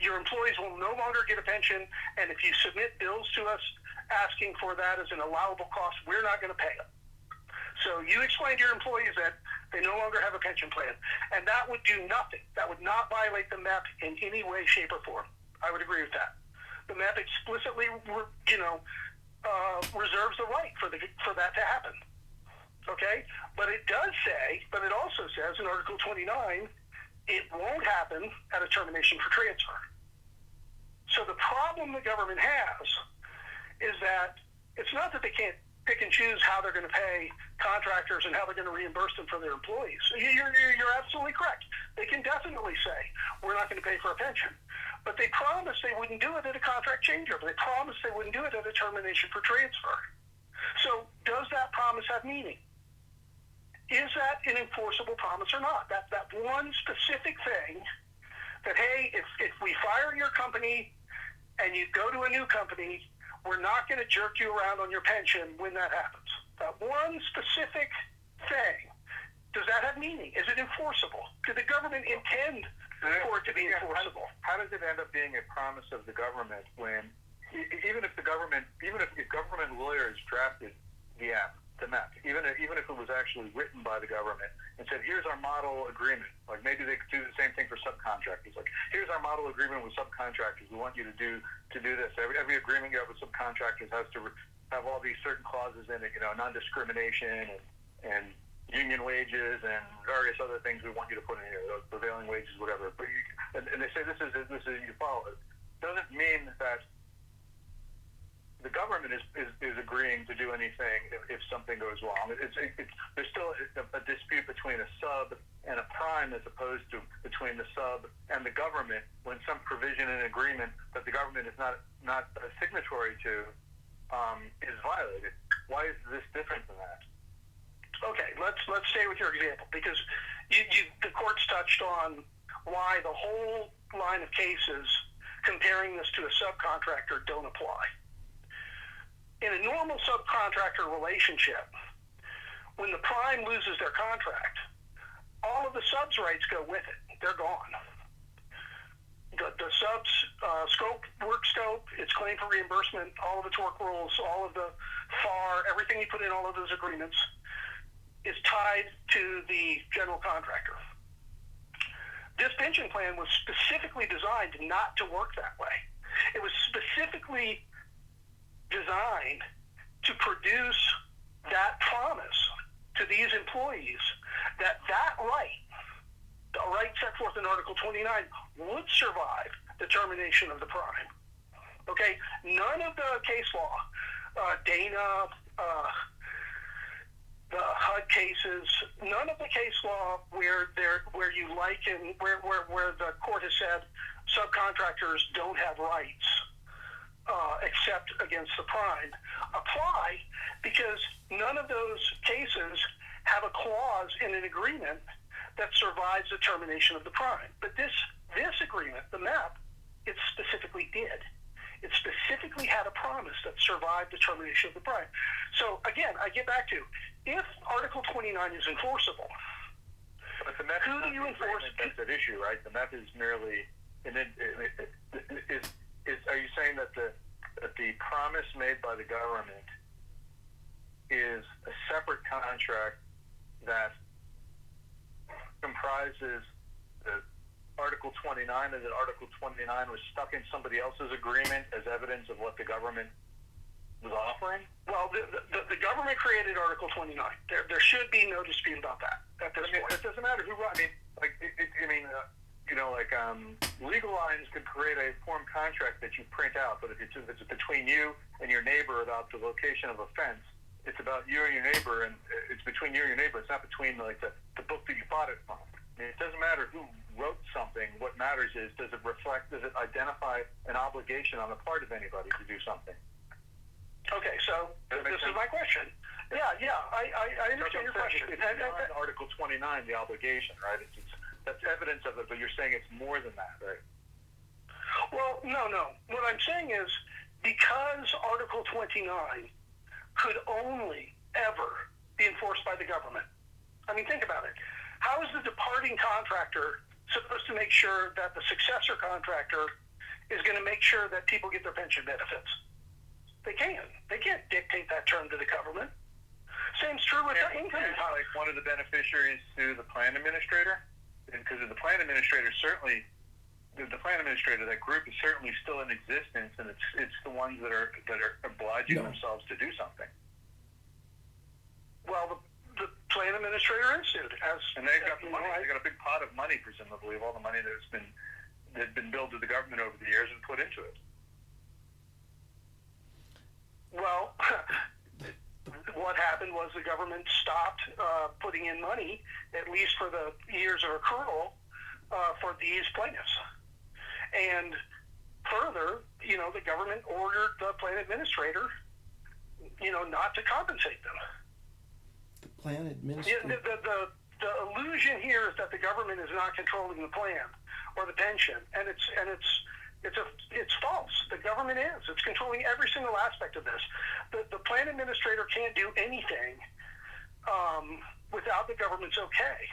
your employees will no longer get a pension, and if you submit bills to us asking for that as an allowable cost, we're not going to pay it. So you explain to your employees that they no longer have a pension plan, and that would do nothing. That would not violate the MEP in any way, shape, or form. I would agree with that. The MEP explicitly, reserves the right for that to happen. Okay, but it also says in Article 29, it won't happen at a termination for transfer. So the problem the government has is that it's not that they can't pick and choose how they're going to pay contractors and how they're going to reimburse them for their employees. You're absolutely correct. They can definitely say, we're not going to pay for a pension. But they promised they wouldn't do it at a contract changeover. They promised they wouldn't do it at a termination for transfer. So does that promise have meaning? Is that an enforceable promise or not? That one specific thing that, hey, if we fire your company and you go to a new company, we're not going to jerk you around on your pension when that happens. That one specific thing, does that have meaning? Is it enforceable? Did the government intend for it to be enforceable? How does it end up being a promise of the government when, even if government lawyers drafted the map, even if it was actually written by the government and said, here's our model agreement, like maybe they could do the same thing for subcontractors, like here's our model agreement with subcontractors, we want you to do this. Every agreement you have with subcontractors has to have all these certain clauses in it, non-discrimination and union wages and various other things we want you to put in here, those prevailing wages, whatever. But and they say this is you follow it. Doesn't mean that the government is agreeing to do anything if something goes wrong. There's still a dispute between a sub and a prime as opposed to between the sub and the government when some provision in agreement that the government is not a signatory to is violated. Why is this different than that? Okay, let's stay with your example because the court's touched on why the whole line of cases comparing this to a subcontractor don't apply. In a normal subcontractor relationship, when the prime loses their contract, all of the subs' rights go with it. They're gone. The subs' work scope, its claim for reimbursement, all of its work rules, all of the FAR, everything you put in all of those agreements is tied to the general contractor. This pension plan was specifically designed not to work that way. It was specifically designed to produce that promise to these employees that right, the right set forth in Article 29, would survive the termination of the prime. Okay? None of the case law, Dana, the HUD cases, none of the case law where you liken, where the court has said subcontractors don't have rights except against the prime, apply because none of those cases have a clause in an agreement that survives the termination of the prime. But this agreement, the MAP, it specifically did. It specifically had a promise that survived the termination of the prime. So again, I get back to, if Article 29 is enforceable, but the MEP who do you enforce? That's at issue, right? The MEP is merely, are you saying that the promise made by the government is a separate contract that comprises the Article 29, and that Article 29 was stuck in somebody else's agreement as evidence of what the government was offering? Well, the government created Article 29. There should be no dispute about that at this point. It doesn't matter who. I mean, legal lines could create a form contract that you print out, but if it's between you and your neighbor about the location of a fence, it's about you and your neighbor, and it's between you and your neighbor. It's not between the book that you bought it from. It doesn't matter who wrote something. What matters is, does it identify an obligation on the part of anybody to do something? Okay, so this is my question. Yeah, I understand your question. It's beyond Article 29, the obligation, right? That's evidence of it, but you're saying it's more than that, right? Well, no. What I'm saying is, because Article 29 could only ever be enforced by the government. I mean, think about it. How is the departing contractor supposed to make sure that the successor contractor is going to make sure that people get their pension benefits? They can't. They can't dictate that term to the government. Same's true with the income tax. Like one of the beneficiaries to the plan administrator, because the plan administrator that group is certainly still in existence, and it's the ones that are obliging themselves to do something. Well, the plan administrator institute has, and they've got the money. They got a big pot of money, presumably, of all the money that's been billed to the government over the years and put into it. Well, what happened was the government stopped putting in money, at least for the years of accrual, for these plaintiffs. And further, the government ordered the plan administrator, not to compensate them. The plan administrator? The illusion here is that the government is not controlling the plan or the pension, and it's false. The government is. It's controlling every single aspect of this. The plan administrator can't do anything without the government's okay.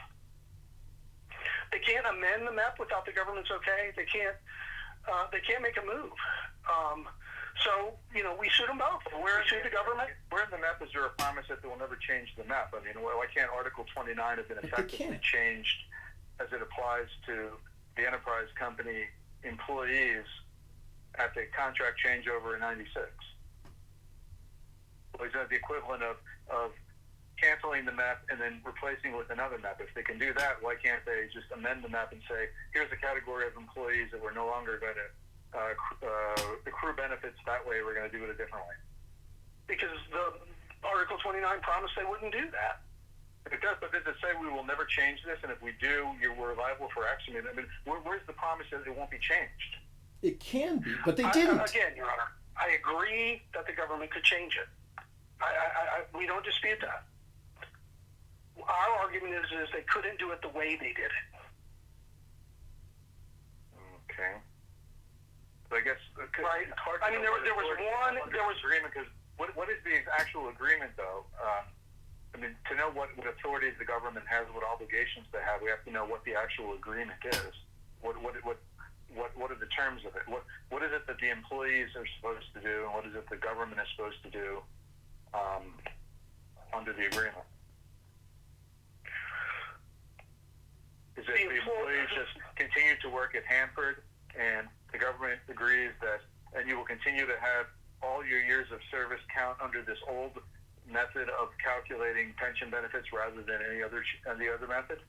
They can't amend the MEP without the government's okay. They can't make a move. So, we sued them both. We sued the government. Where in the MEP is there a promise that they will never change the MEP? I mean, why can't Article 29 have been effectively changed as it applies to the enterprise company employees at the contract changeover in 96? Well, is that the equivalent of canceling the MEP and then replacing it with another MEP? If they can do that, why can't they just amend the MEP and say, here's a category of employees that we're no longer going to accrue benefits that way, we're going to do it a different way? Because the Article 29 promised they wouldn't do that. It does, but does it say we will never change this, and if we do, we're liable for action? I mean, where's the promise that it won't be changed? It can be, but they didn't. Again, Your Honor, I agree that the government could change it. We don't dispute that. Our argument is they couldn't do it the way they did it. Okay. But I guess right. It's hard I mean, there was agreement, because what is the actual agreement, though? I mean, to know what authorities the government has, what obligations they have, we have to know what the actual agreement is. What are the terms of it? What is it that the employees are supposed to do, and what is it the government is supposed to do under the agreement? Is it the employees just continue to work at Hanford, and the government agrees that, and you will continue to have all your years of service count under this old method of calculating pension benefits rather than any other method?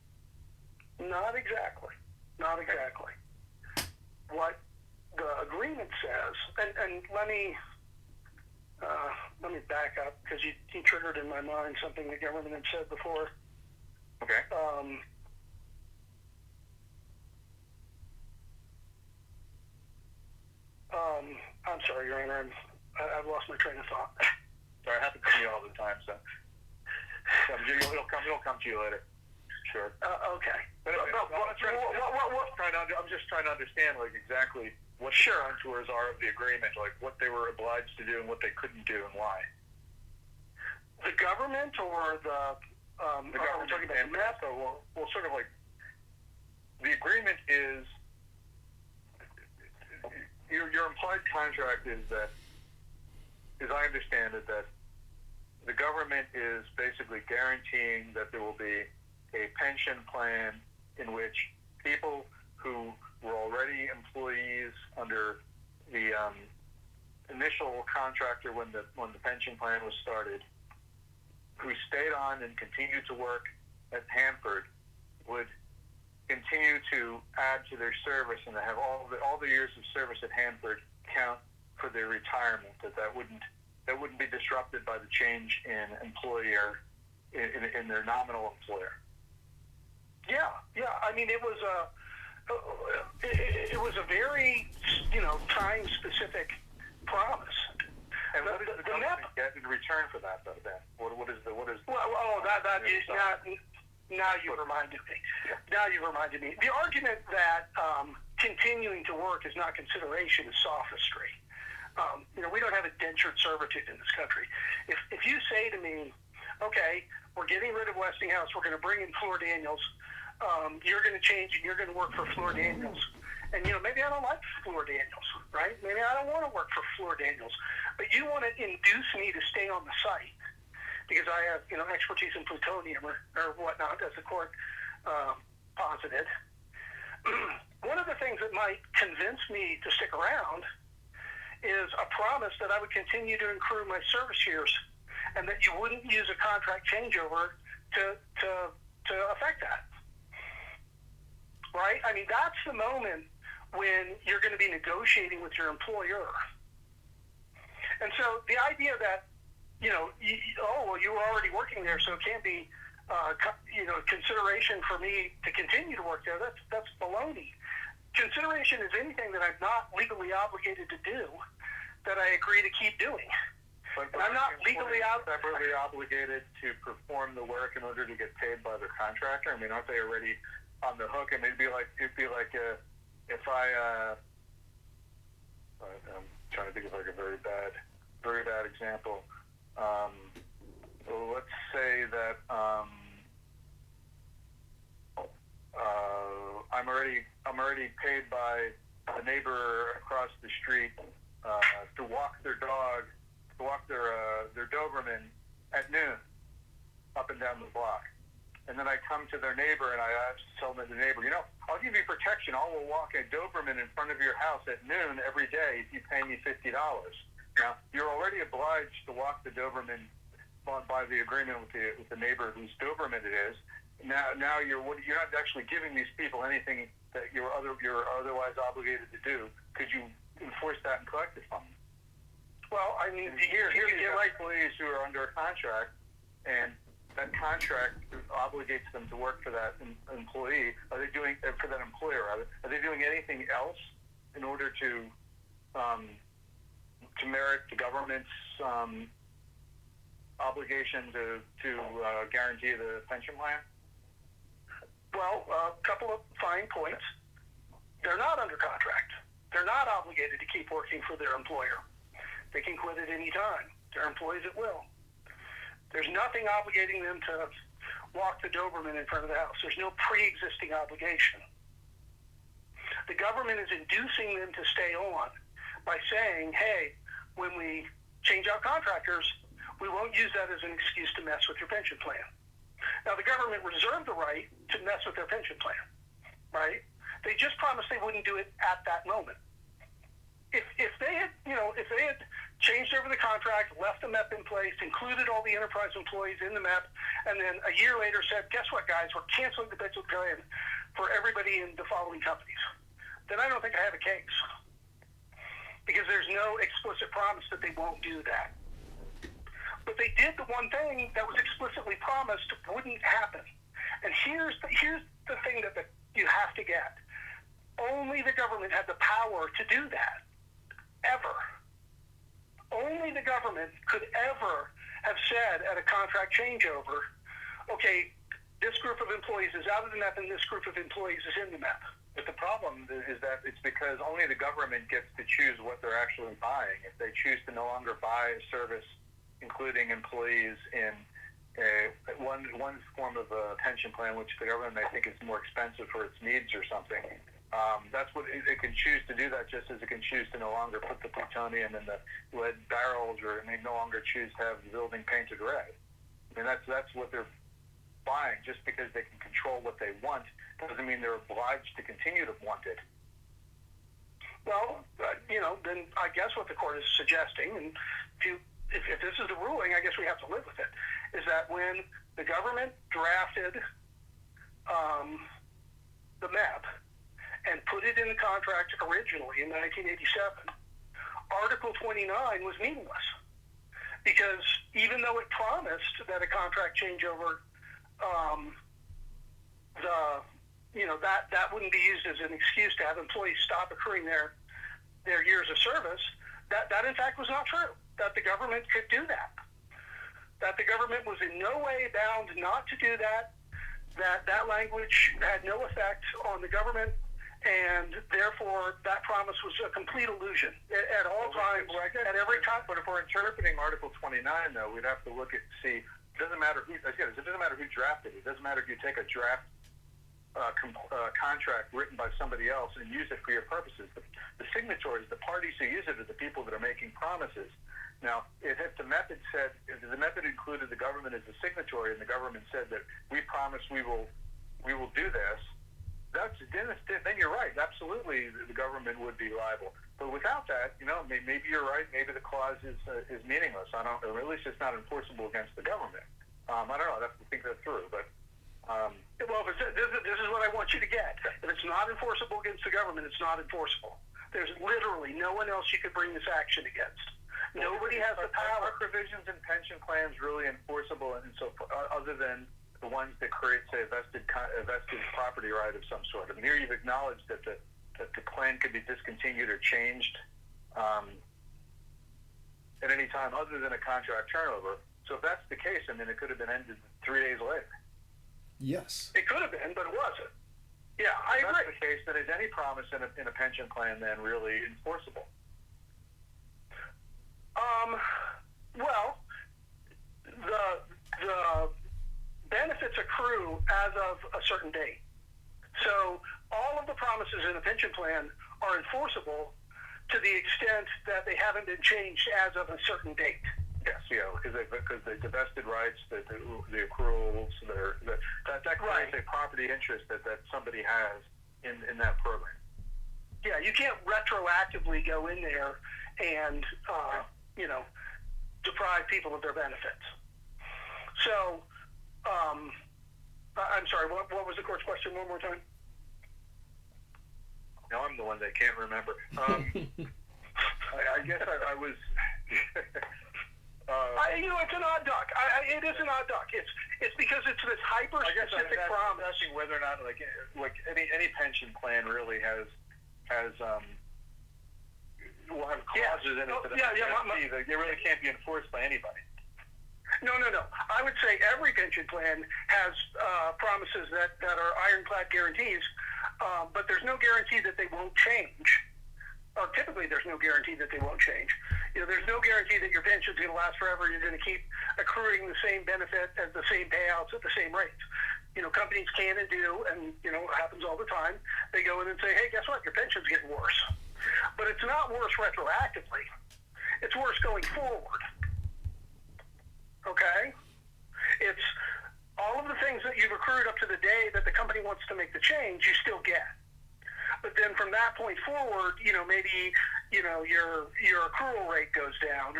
Not exactly. What the agreement says, and let me back up, because you triggered in my mind something the government had said before. Okay. I'm sorry, Your Honor. I've lost my train of thought. Sorry, it happens to me all the time. So it'll come to you later. Sure. Okay. But anyway, I'm just trying to understand, exactly what the contours are of the agreement, what they were obliged to do and what they couldn't do and why. The government or the government talking about the MEP? Well, sort of the agreement is, your implied contract is that, as I understand it, that the government is basically guaranteeing that there will be a pension plan in which people who were already employees under the initial contractor when the pension plan was started, who stayed on and continued to work at Hanford, would continue to add to their service and to have all the years of service at Hanford count for their retirement. That wouldn't be disrupted by the change in employer in their nominal employer. Yeah. I mean, it was a very time specific promise. And what does the government get in return for that, though? Then what is? Now you reminded me. Now you reminded me. The argument that continuing to work is not consideration is sophistry. We don't have indentured servitude in this country. If you say to me, okay, we're getting rid of Westinghouse, we're going to bring in Floor Daniels, you're going to change and you're going to work for Floor Daniels. And, maybe I don't like Floor Daniels, right? Maybe I don't want to work for Floor Daniels. But you want to induce me to stay on the site because I have, expertise in plutonium or whatnot, as the court posited. One of the things that might convince me to stick around is a promise that I would continue to accrue my service years and that you wouldn't use a contract changeover to affect that. Right? I mean, that's the moment when you're going to be negotiating with your employer. And so the idea that, you were already working there, so it can't be, consideration for me to continue to work there, that's baloney. Consideration is anything that I'm not legally obligated to do that I agree to keep doing. But I'm not legally separately obligated to perform the work in order to get paid by their contractor. I mean, aren't they already on the hook? And it'd be like if I'm trying to think of like a very bad example. Well, let's say that I'm already paid by a neighbor across the street to walk their dog, to walk their Doberman at noon up and down the block. And then I come to their neighbor and I tell the neighbor, I'll give you protection. I will walk a Doberman in front of your house at noon every day if you pay me $50. Now, you're already obliged to walk the Doberman by the agreement with the neighbor whose Doberman it is. Now you're not actually giving these people anything that you're otherwise obligated to do. Could you enforce that and collect it from them? Well, I mean, here you get employees who are under a contract, and that contract obligates them to work for that employee. Are they doing for that employer? Are they doing anything else in order to merit the government's obligation to guarantee the pension plan? Well, a couple of fine points. They're not under contract. They're not obligated to keep working for their employer. They can quit at any time. They're employees at will. There's nothing obligating them to walk the Doberman in front of the house. There's no pre-existing obligation. The government is inducing them to stay on by saying, hey, when we change out contractors, we won't use that as an excuse to mess with your pension plan. Now, the government reserved the right to mess with their pension plan, right? They just promised they wouldn't do it at that moment. If they had changed over the contract, left the MEP in place, included all the enterprise employees in the MEP, and then a year later said, guess what, guys, we're canceling the pension plan for everybody in the following companies, then I don't think I have a case. Because there's no explicit promise that they won't do that. But they did the one thing that was explicitly promised wouldn't happen. And here's the thing that you have to get. Only the government had the power to do that. Ever. Only the government could ever have said at a contract changeover, okay, this group of employees is out of the MEP and this group of employees is in the MEP. But the problem is that it's because only the government gets to choose what they're actually buying. If they choose to no longer buy a service, including employees in one form of a pension plan, which the government may think is more expensive for its needs or something, that's what it can choose to do that, just as it can choose to no longer put the plutonium in the lead barrels, or it may no longer choose to have the building painted red. I mean, that's what they're buying. Just because they can control what they want doesn't mean they're obliged to continue to want it. Well, then I guess what the court is suggesting, and if this is the ruling, I guess we have to live with it, is that when the government drafted the MEP and put it in the contract originally in 1987, Article 29 was meaningless. Because even though it promised that a contract changeover, that wouldn't be used as an excuse to have employees stop accruing their years of service, that in fact was not true, that the government could do that. That the government was in no way bound not to do that, that language had no effect on the government, and therefore that promise was a complete illusion at all times, at every time. But if we're interpreting Article 29, though, we'd have to look at, see, it doesn't matter who drafted it. It doesn't matter if you take a draft contract written by somebody else and use it for your purposes. The signatories, the parties who use it, are the people that are making promises. Now, if the method included the government as a signatory, and the government said that we promise we will do this, then you're right. Absolutely, the government would be liable. But without that, maybe you're right. Maybe the clause is meaningless. Or at least it's not enforceable against the government. I don't know. I'd have to think that through. But well, this is what I want you to get. If it's not enforceable against the government, it's not enforceable. There's literally no one else you could bring this action against. Nobody has the power. Are provisions in pension plans really enforceable, and so other than the ones that create, say, a vested property right of some sort? I mean, here you've acknowledged that the plan could be discontinued or changed at any time other than a contract turnover. So if that's the case, I mean, it could have been ended 3 days later. Yes. It could have been, but it wasn't. Yeah, I agree. If that's the case, then is any promise in a pension plan then really enforceable? Well, the benefits accrue as of a certain date. So all of the promises in a pension plan are enforceable to the extent that they haven't been changed as of a certain date. Yes, because the vested rights, the accruals, that creates a property interest that somebody has in that program. Yeah, you can't retroactively go in there and deprive people of their benefits. So, I'm sorry, what was the court's question one more time? Now I'm the one that can't remember. I guess I was... it's an odd duck. It is an odd duck. It's because it's this hyper-specific promise. I'm asking whether or not, like any pension plan really will have clauses in it that they really can't be enforced by anybody. No. I would say every pension plan has promises that are ironclad guarantees, but there's no guarantee that they won't change. Or typically, there's no guarantee that they won't change. There's no guarantee that your pension is going to last forever. You're going to keep accruing the same benefit at the same payouts at the same rates. Companies can and do, and it happens all the time. They go in and say, "Hey, guess what? Your pension's getting worse." But it's not worse retroactively. It's worse going forward. Okay? It's all of the things that you've accrued up to the day that the company wants to make the change, you still get. But then from that point forward, maybe, your accrual rate goes down,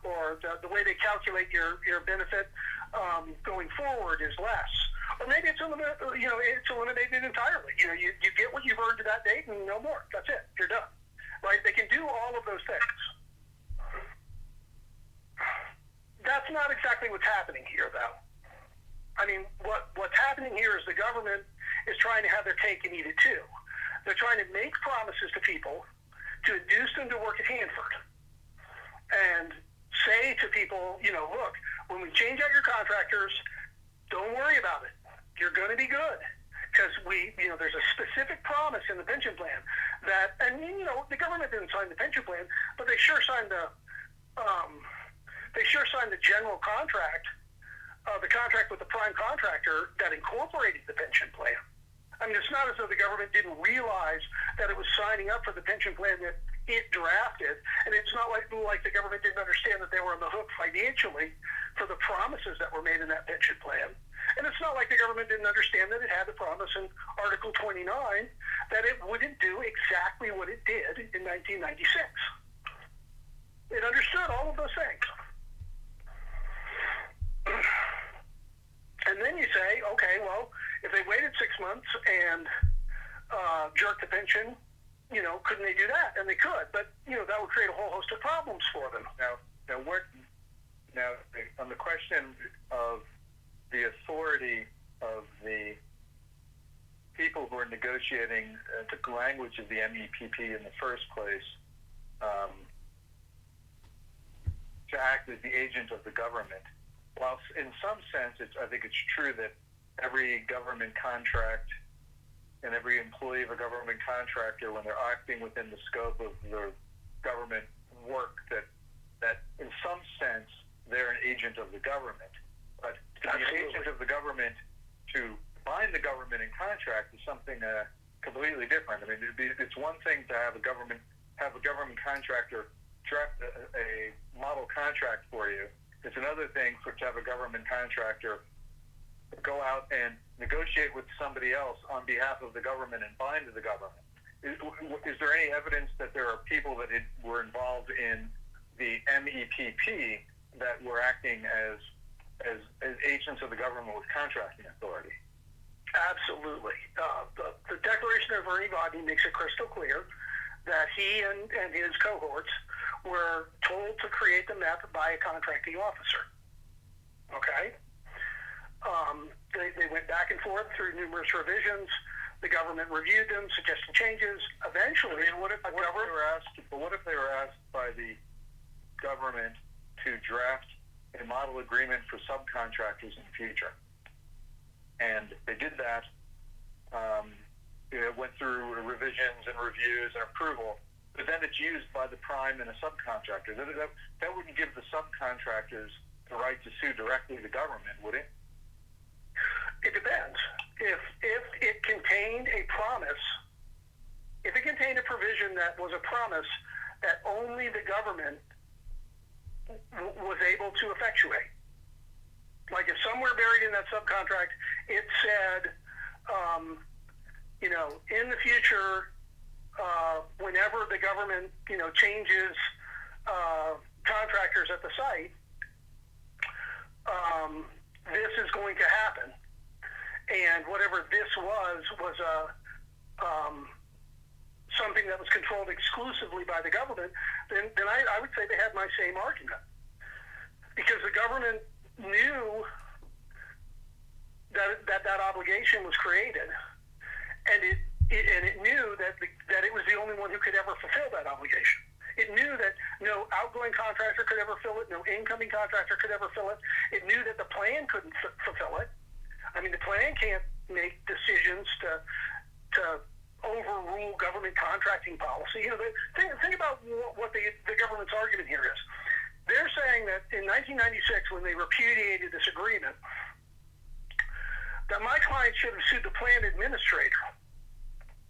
or the way they calculate your benefit going forward is less. Or maybe it's eliminated entirely. You get what you've earned to that date and no more. That's it. You're done. Right? They can do all of those things. That's not exactly what's happening here, though. I mean, what's happening here is the government is trying to have their cake and eat it too. They're trying to make promises to people to induce them to work at Hanford and say to people, look, when we change out your contractors, don't worry about it. You're going to be good. Because there's a specific promise in the pension plan that, and the government didn't sign the pension plan, but they sure signed the general contract, the contract with the prime contractor that incorporated the pension plan. I mean, it's not as though the government didn't realize that it was signing up for the pension plan that it drafted, and it's not like the government didn't understand that they were on the hook financially for the promises that were made in that pension plan. And it's not like the government didn't understand that it had the promise in Article 29 that it wouldn't do exactly what it did in 1996. It understood all of those things. And then you say, okay, well, if they waited 6 months and jerk the pension, couldn't they do that? And they could, but that would create a whole host of problems for them. Now on the question of the authority of the people who are negotiating the language of the MEPP in the first place to act as the agent of the government, while in some sense I think it's true that every government contract and every employee of a government contractor, when they're acting within the scope of the government work, that in some sense they're an agent of the government. But to be an agent of the government to bind the government in contract is something completely different. I mean, it's one thing to have a government contractor draft a model contract for you. It's another thing to have a government contractor go out and negotiate with somebody else on behalf of the government and bind to the government. Is there any evidence that there are people that were involved in the MEPP that were acting as agents of the government with contracting authority? Absolutely. The Declaration of Ernie Rodney makes it crystal clear that he and his cohorts were told to create the MEP by a contracting officer. Okay? They went back and forth through numerous revisions. The government reviewed them, suggested changes. Eventually, what if they were asked by the government to draft a model agreement for subcontractors in the future? And they did that. It went through revisions and reviews and approval, but then it's used by the prime and a subcontractor. That wouldn't give the subcontractors the right to sue directly the government, would it? It depends. If it contained a promise, if it contained a provision that was a promise that only the government was able to effectuate, like if somewhere buried in that subcontract it said, in the future, whenever the government, changes contractors at the site, this is going to happen. And whatever this was something that was controlled exclusively by the government, then I would say they had my same argument. Because the government knew that obligation was created, and it knew that it was the only one who could ever fulfill that obligation. It knew that no outgoing contractor could ever fill it, no incoming contractor could ever fill it. It knew that the plan couldn't fulfill it. I mean, the plan can't make decisions to overrule government contracting policy. Think about what the government's argument here is. They're saying that in 1996, when they repudiated this agreement, that my client should have sued the plan administrator,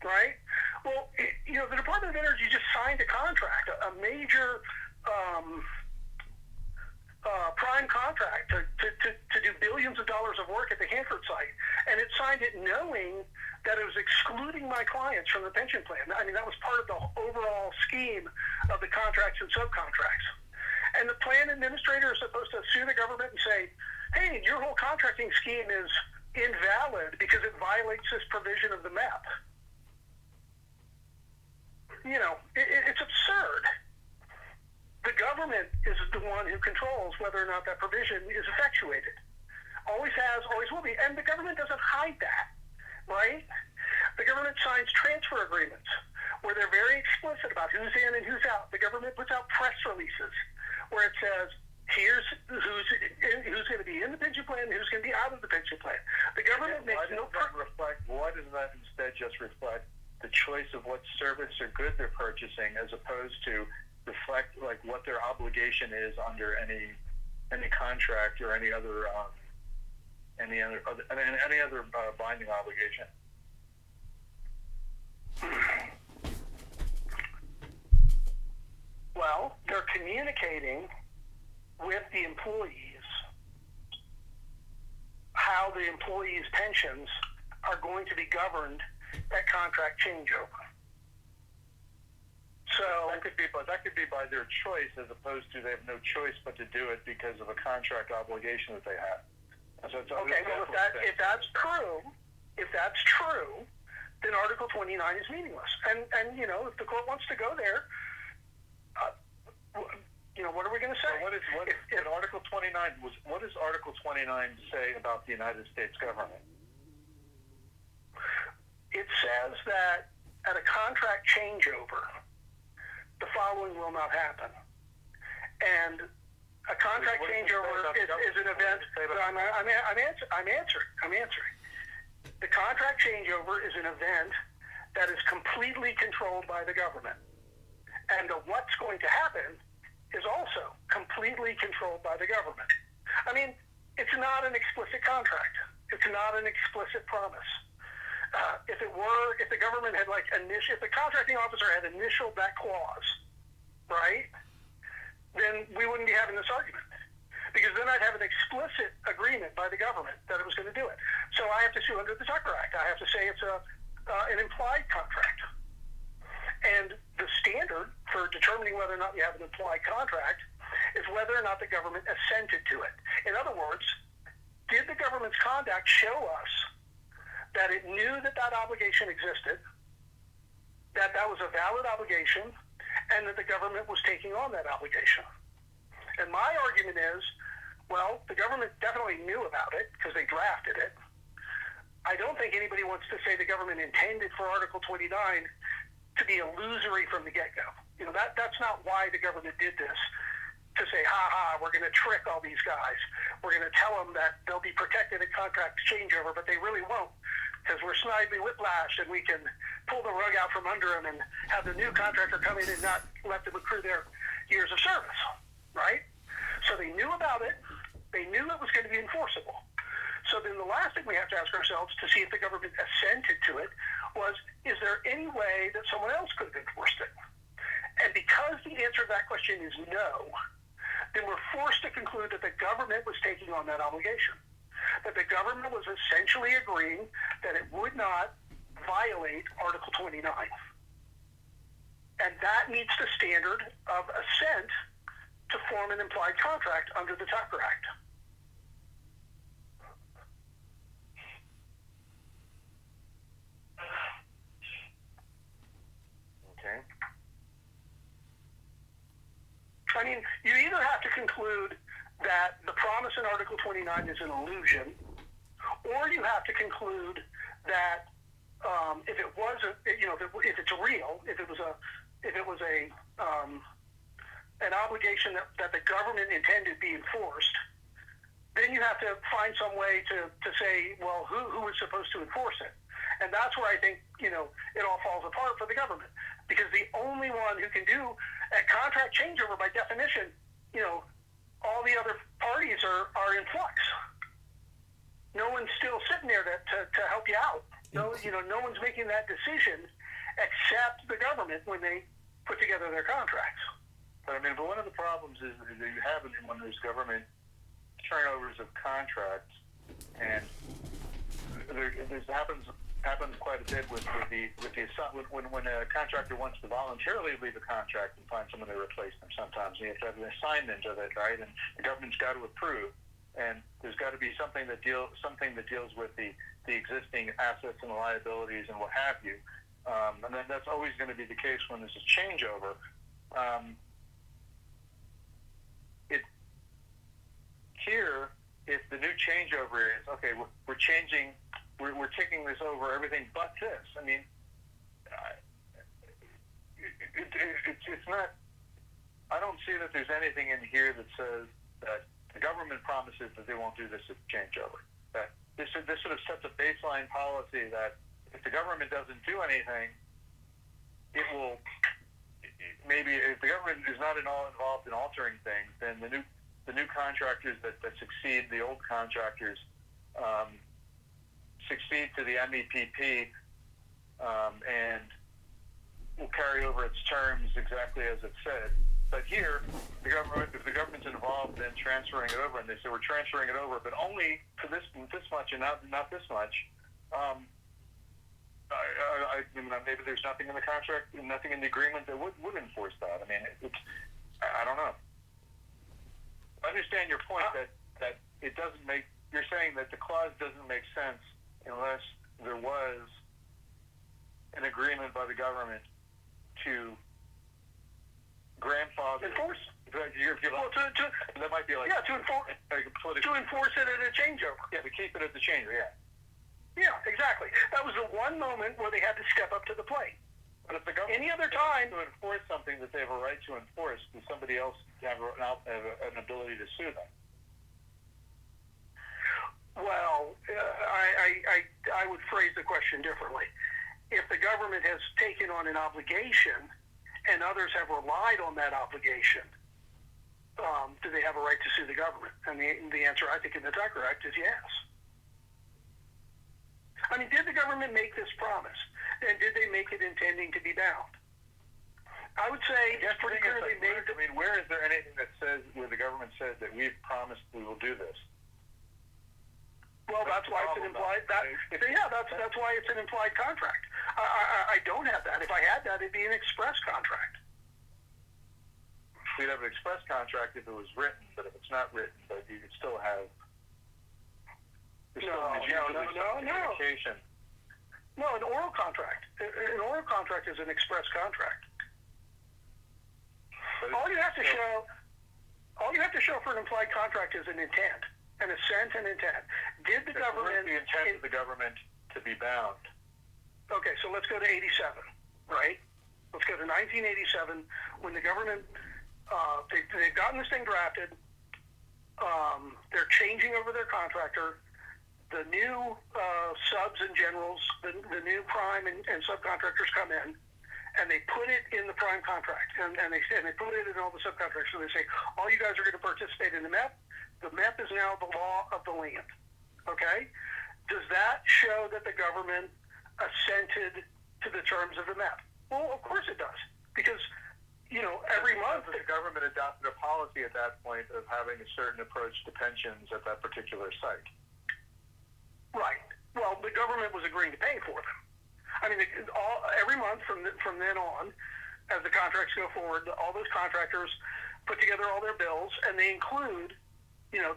right? Well, the Department of Energy just signed a contract, a major prime contract to do billions of dollars of work at the Hanford site, and it signed it knowing that it was excluding my clients from the pension plan. I mean, that was part of the overall scheme of the contracts and subcontracts. And the plan administrator is supposed to sue the government and say, hey, your whole contracting scheme is invalid because it violates this provision of the MEP. It's absurd. The government is the one who controls whether or not that provision is effectuated. Always has, always will be. And the government doesn't hide that, right? The government signs transfer agreements where they're very explicit about who's in and who's out. The government puts out press releases where it says, here's who's going to be in the pension plan and who's going to be out of the pension plan. The government makes no... Why doesn't that instead just reflect the choice of what service or good they're purchasing, as opposed to reflect what their obligation is under any contract or any other binding obligation? Well, they're communicating with the employees how the employees' pensions are going to be governed at contract changeover. So that could be by their choice, as opposed to they have no choice but to do it because of a contract obligation that they have. So okay, well, if that's true, then Article 29 is meaningless. And if the court wants to go there, what are we going to say? So what is Article 29? What does Article 29 say about the United States government? It says that at a contract changeover, the following will not happen. And a contract changeover is an event. I'm answering. The contract changeover is an event that is completely controlled by the government. And what's going to happen is also completely controlled by the government. I mean, it's not an explicit contract. It's not an explicit promise. If the government had if the contracting officer had initialed that clause, right, then we wouldn't be having this argument. Because then I'd have an explicit agreement by the government that it was going to do it. So I have to sue under the Tucker Act. I have to say it's an implied contract. And the standard for determining whether or not you have an implied contract is whether or not the government assented to it. In other words, did the government's conduct show us that it knew that obligation existed, that was a valid obligation, and that the government was taking on that obligation? And my argument is, well, the government definitely knew about it because they drafted it. I don't think anybody wants to say the government intended for Article 29 to be illusory from the get-go. That's not why the government did this, to say, we're going to trick all these guys. We're going to tell them that they'll be protected at contract changeover, but they really won't, because we're Snidely Whiplash and we can pull the rug out from under them and have the new contractor come in and not let them accrue their years of service, right? So they knew about it. They knew it was going to be enforceable. So then the last thing we have to ask ourselves to see if the government assented to it was, is there any way that someone else could have enforced it? And because the answer to that question is no, then we're forced to conclude that the government was taking on that obligation, that the government was essentially agreeing that it would not violate Article 29. And that meets the standard of assent to form an implied contract under the Tucker Act. Okay. I mean, you either have to conclude that the promise in Article 29 is an illusion, or you have to conclude that if it wasn't, if it's real, if it was an obligation that the government intended be enforced, then you have to find some way to say, well, who was supposed to enforce it? And that's where I think, it all falls apart for the government. Because the only one who can do a contract changeover, by definition, all the other parties are in flux. No one's still sitting there to help you out. No one's making that decision except the government when they put together their contracts. But one of the problems is that you have when there's government turnovers of contracts, and this happens quite a bit with when a contractor wants to voluntarily leave a contract and find someone to replace them. Sometimes you have to have an assignment of it, right? And the government's got to approve, and there's got to be something that deals with the existing assets and liabilities and what have you. And then that's always going to be the case when there's a changeover. Here, if the new changeover is okay, we're changing. We're taking this over everything but this. It's not. I don't see that there's anything in here that says that the government promises that they won't do this at changeover. That this sort of sets a baseline policy that if the government doesn't do anything, it will. Maybe if the government is not at all involved in altering things, then the new contractors that succeed the old contractors succeed to the MEPP and will carry over its terms exactly as it said. But here, if the government's involved in transferring it over, and they say we're transferring it over, but only for this much and not this much, maybe there's nothing in the contract, nothing in the agreement that would enforce that. I don't know. I understand your point that it doesn't make. You're saying that the clause doesn't make sense unless there was an agreement by the government to grandfather Enforce. Well, that might be like to enforce it at a changeover. Yeah, to keep it at the changeover. Yeah. Yeah, exactly. That was the one moment where they had to step up to the plate. But if the government Any other time to enforce something that they have a right to enforce, does somebody else have an ability to sue them? Well, I would phrase the question differently. If the government has taken on an obligation and others have relied on that obligation, do they have a right to sue the government? And the answer, I think, in the Tucker Act is yes. I mean, did the government make this promise? And did they make it intending to be bound? I would say yes, pretty clearly made. I mean, where is there anything that says, where the government says that we've promised we will do this? Well, that's why it's an implied. That's why it's an implied contract. I don't have that. If I had that, it'd be an express contract. We'd have an express contract if it was written, but if it's not written, but you could still have. No. Communication. No, an oral contract. An oral contract is an express contract. All you have to show for an implied contract is an intent, an assent and intent. Did the government the intent of the government to be bound? Okay, so let's go to 87, right? Let's go to 1987 when the government they've gotten this thing drafted. They're changing over their contractor. The new subs and generals, the new prime and subcontractors come in, and they put it in the prime contract, and they put it in all the subcontractors. So they say, all you guys are going to participate in the MEP. The MEP is now the law of the land. Okay? Does that show that the government assented to the terms of the MEP? Well, of course it does, because every month the government adopted a policy at that point of having a certain approach to pensions at that particular site. Right. Well, the government was agreeing to pay for them. I mean, every month from then on, as the contracts go forward, all those contractors put together all their bills, and they include,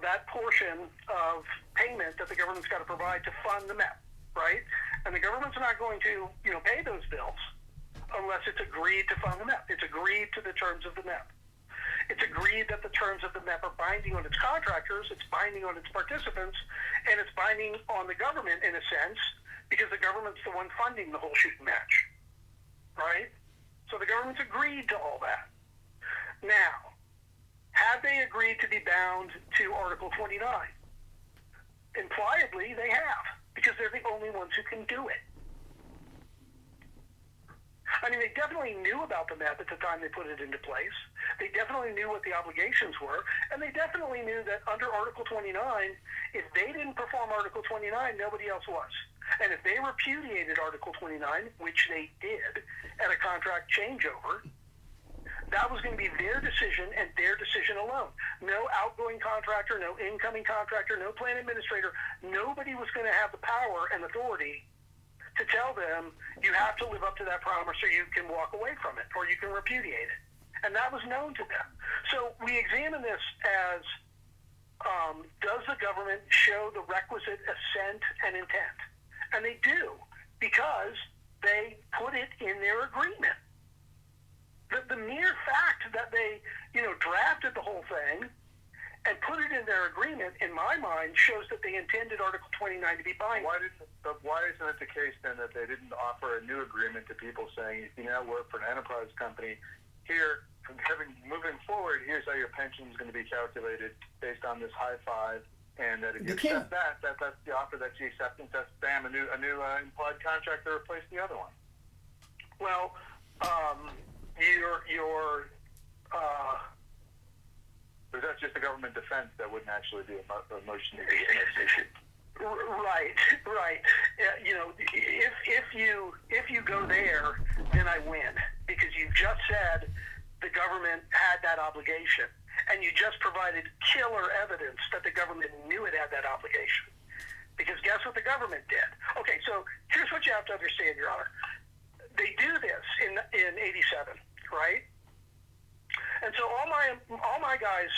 that portion of payment that the government's got to provide to fund the MEP, right? And the government's not going to, pay those bills unless it's agreed to fund the MEP. It's agreed to the terms of the MEP. It's agreed that the terms of the MEP are binding on its contractors, it's binding on its participants, and it's binding on the government in a sense, because the government's the one funding the whole shooting match, right? So the government's agreed to all that. Now, have they agreed to be bound to Article 29? Impliedly, they have, because they're the only ones who can do it. I mean, they definitely knew about the MEP at the time they put it into place. They definitely knew what the obligations were, and they definitely knew that under Article 29, if they didn't perform Article 29, nobody else was. And if they repudiated Article 29, which they did at a contract changeover, that was going to be their decision and their decision alone. No outgoing contractor, no incoming contractor, no plan administrator. Nobody was going to have the power and authority to tell them you have to live up to that promise or you can walk away from it or you can repudiate it. And that was known to them. So we examine this as, does the government show the requisite assent and intent? And they do, because they put it in their agreement. The mere fact that they, drafted the whole thing and put it in their agreement, in my mind, shows that they intended Article 29 to be binding. Why isn't it the case, then, that they didn't offer a new agreement to people saying, if you now work for an enterprise company, here, moving forward, here's how your pension is going to be calculated based on this high five, and that if you accept that's the offer, that's the acceptance, that's, bam, a new implied contract to replace the other one. Well, Or that's just a government defense that wouldn't actually be a motion to dismiss. Right. If you go there, then I win, because you just said the government had that obligation, and you just provided killer evidence that the government knew it had that obligation. Because guess what the government did? Okay, so here's what you have to understand, Your Honor. They do this in 87, right? And so all my guys,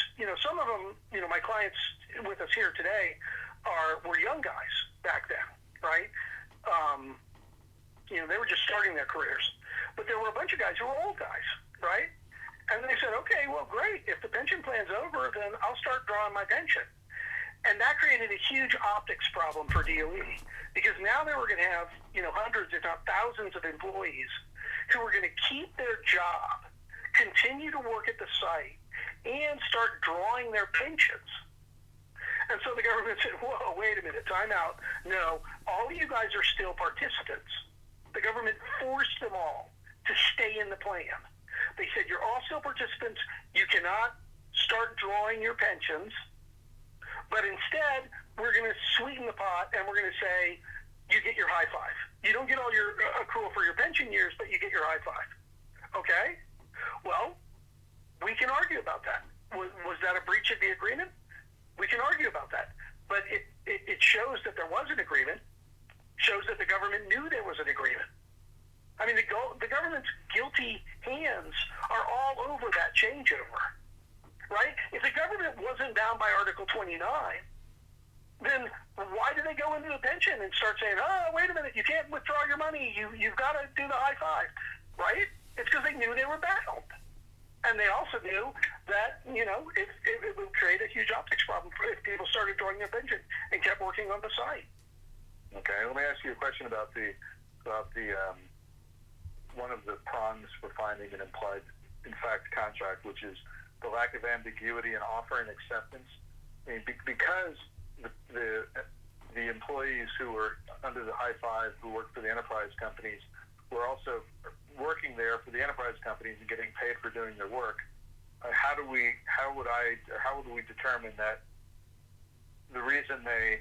some of them, my clients with us here today were young guys back then, right? they were just starting their careers. But there were a bunch of guys who were old guys, right? And they said, okay, well, great. If the pension plan's over, then I'll start drawing my pension. And that created a huge optics problem for DOE, because now they were going to have, hundreds, if not thousands of employees who were going to keep their job, continue to work at the site, and start drawing their pensions. And so the government said, whoa, wait a minute, time out. No, all of you guys are still participants. The government forced them all to stay in the plan. They said, you're all still participants. You cannot start drawing your pensions. But instead, we're going to sweeten the pot, and we're going to say, you get your high five. You don't get all your accrual for your pension years, but you get your high five. Okay? Well, we can argue about that. Was that a breach of the agreement? We can argue about that. But it shows that there was an agreement, shows that the government knew there was an agreement. I mean, the government's guilty hands are all over that changeover, right? If the government wasn't bound by Article 29, then why do they go into the pension and start saying, oh, wait a minute, you can't withdraw your money, you've got to do the high five, right? It's because they knew they were bound. And they also knew that, it would create a huge optics problem if people started drawing their pension and kept working on the site. Okay, let me ask you a question about the one of the prongs for finding an implied, in fact, contract, which is the lack of ambiguity in offer and acceptance. I mean, because the employees who were under the high five, who worked for the enterprise companies, were also working there for the enterprise companies and getting paid for doing their work. How would we determine that the reason they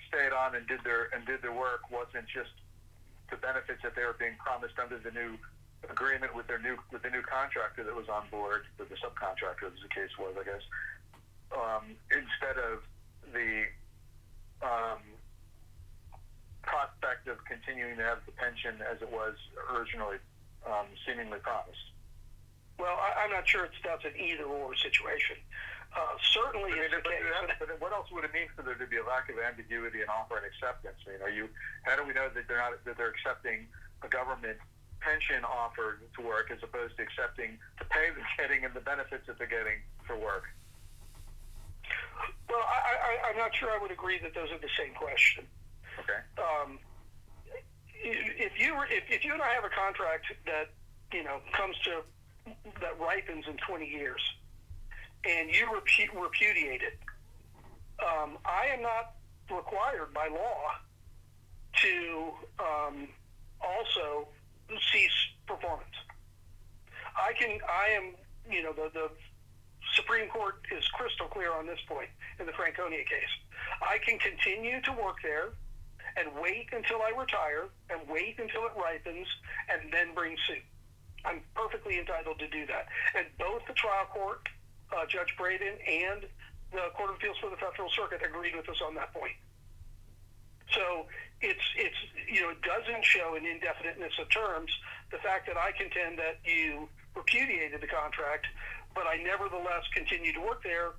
stayed on and did their work wasn't just the benefits that they were being promised under the new agreement with the new contractor that was on board, or the subcontractor, as the case was, I guess, instead of the prospect of continuing to have the pension as it was originally seemingly promised. Well, I'm not sure that's an either-or situation. Certainly, but what else would it mean for there to be a lack of ambiguity in offer and acceptance? I mean, how do we know that they're accepting a government pension offer to work as opposed to accepting the pay they're getting and the benefits that they're getting for work? Well, I'm not sure I would agree that those are the same question. Okay. If you and I have a contract that that ripens in 20 years, and you repudiate it, I am not required by law to also cease performance. The Supreme Court is crystal clear on this point in the Franconia case. I can continue to work there and wait until I retire and wait until it ripens and then bring suit. I'm perfectly entitled to do that. And both the trial court, Judge Braden, and the Court of Appeals for the Federal Circuit agreed with us on that point. So it doesn't show an indefiniteness of terms. The fact that I contend that you repudiated the contract, but I nevertheless continue to work there,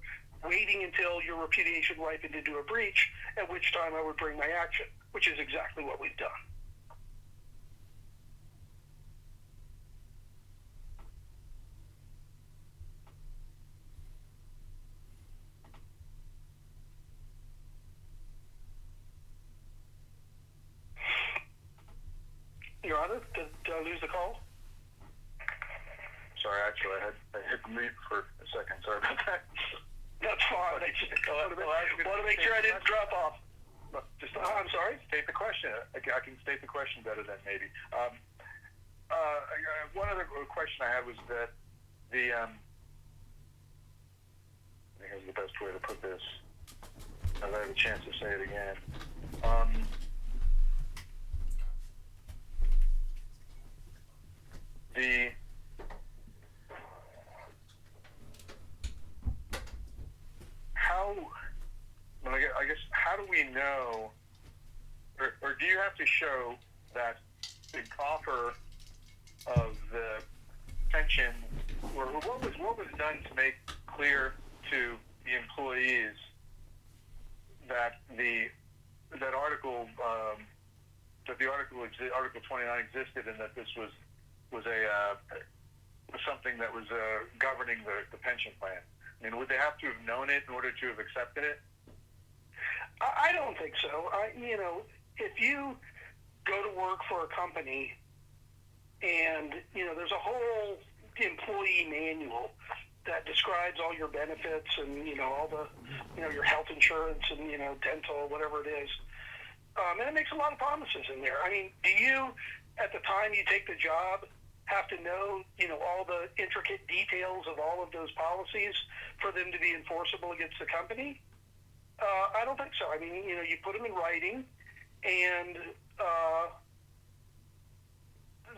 waiting until your repudiation ripened into a breach, at which time I would bring my action, which is exactly what we've done. Your Honor, did I lose the call? Sorry, actually, I hit mute for a second. Sorry about that. That's fine. I just want to make sure I didn't drop off. I'm sorry? State the question. I can state the question better than maybe. One other question I had was that I think here's the best way to put this. If I have a chance to say it again. How do we know, or do you have to show that the offer of the pension, or what was done to make clear to the employees that that Article that the Article 29 existed, and that this was something that was governing the pension plan. I mean, would they have to have known it in order to have accepted it? I don't think so. If you go to work for a company and, there's a whole employee manual that describes all your benefits and, all the, your health insurance and, dental, whatever it is. And it makes a lot of promises in there. I mean, do you, at the time you take the job, have to know, all the intricate details of all of those policies for them to be enforceable against the company? I don't think so. I mean, you put them in writing, and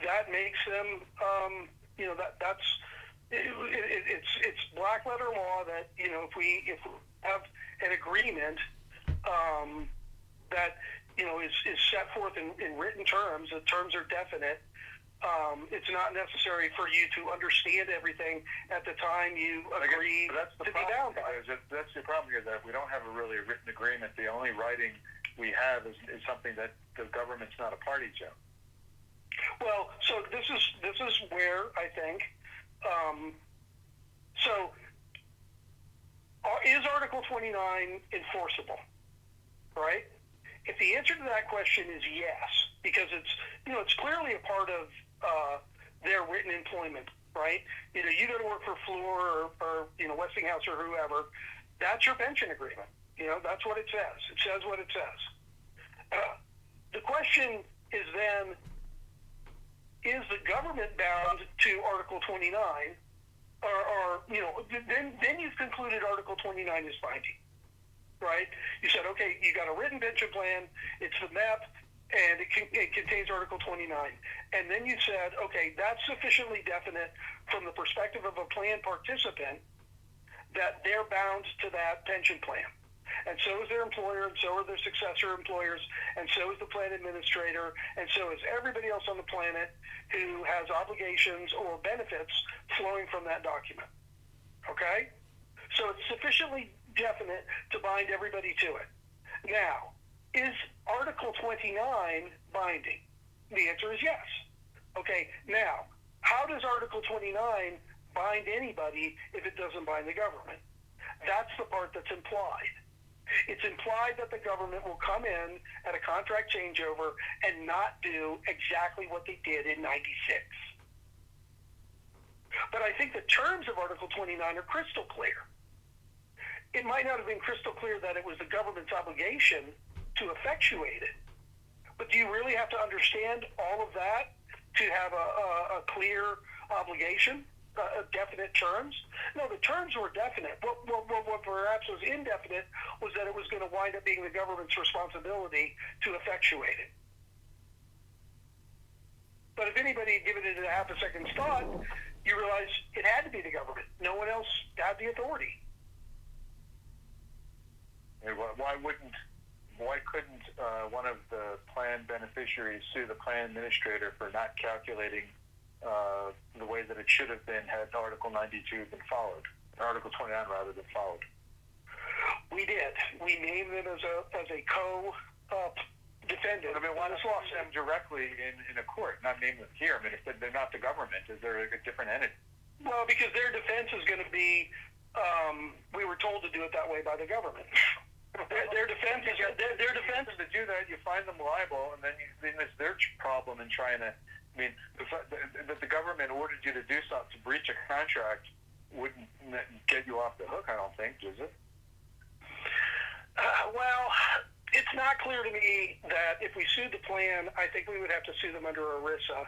that makes them, it's black letter law that, if we have an agreement that, is set forth in written terms, the terms are definite. It's not necessary for you to understand everything at the time you agree to be bound by it. That's the problem here, that we don't have a really written agreement. The only writing we have is something that the government's not a party to. Well, so this is where I think, is Article 29 enforceable, right? If the answer to that question is yes, because it's clearly a part of their written employment, right? You go to work for Fluor or Westinghouse or whoever, that's your pension agreement. That's what it says. It says what it says. The question is then, is the government bound to Article 29, or then you've concluded Article 29 is binding, right? You said, okay, you got a written pension plan, it's the map, and it contains Article 29. And then you said, okay, that's sufficiently definite from the perspective of a plan participant that they're bound to that pension plan. And so is their employer, and so are their successor employers, and so is the plan administrator, and so is everybody else on the planet who has obligations or benefits flowing from that document. Okay? So it's sufficiently definite to bind everybody to it. Now, is Article 29 binding? The answer is yes. Okay, now, how does Article 29 bind anybody if it doesn't bind the government? That's the part that's implied. It's implied that the government will come in at a contract changeover and not do exactly what they did in 96. But I think the terms of Article 29 are crystal clear. It might not have been crystal clear that it was the government's obligation to effectuate it. But do you really have to understand all of that to have a clear obligation, definite terms? No, the terms were definite. What perhaps was indefinite was that it was going to wind up being the government's responsibility to effectuate it. But if anybody had given it a half a second's thought, you realize it had to be the government. No one else had the authority. Why couldn't one of the plan beneficiaries sue the plan administrator for not calculating the way that it should have been had Article 92 been followed, Article 29 rather been followed? We did. We named them as a co-defendant. I mean, why not sue them directly in a court, not name them here? I mean, if they're not the government, is there a different entity? Well, because their defense is going to be, we were told to do it that way by the government. Their defense is to do that. You find them liable, and then it's their problem in trying to. I mean, that the government ordered you to do something to breach a contract wouldn't get you off the hook. I don't think, does it? Well, it's not clear to me that if we sued the plan, I think we would have to sue them under ERISA,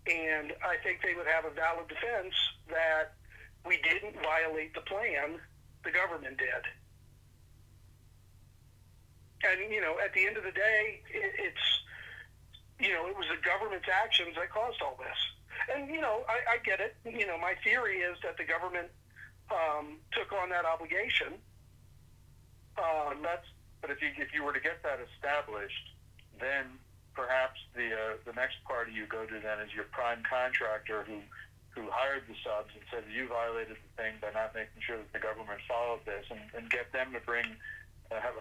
and I think they would have a valid defense that we didn't violate the plan; the government did. And, at the end of the day, it was the government's actions that caused all this. And, I get it. My theory is that the government took on that obligation. But if you were to get that established, then perhaps the next party you go to then is your prime contractor who hired the subs and said you violated the thing by not making sure that the government followed this, and get them to bring have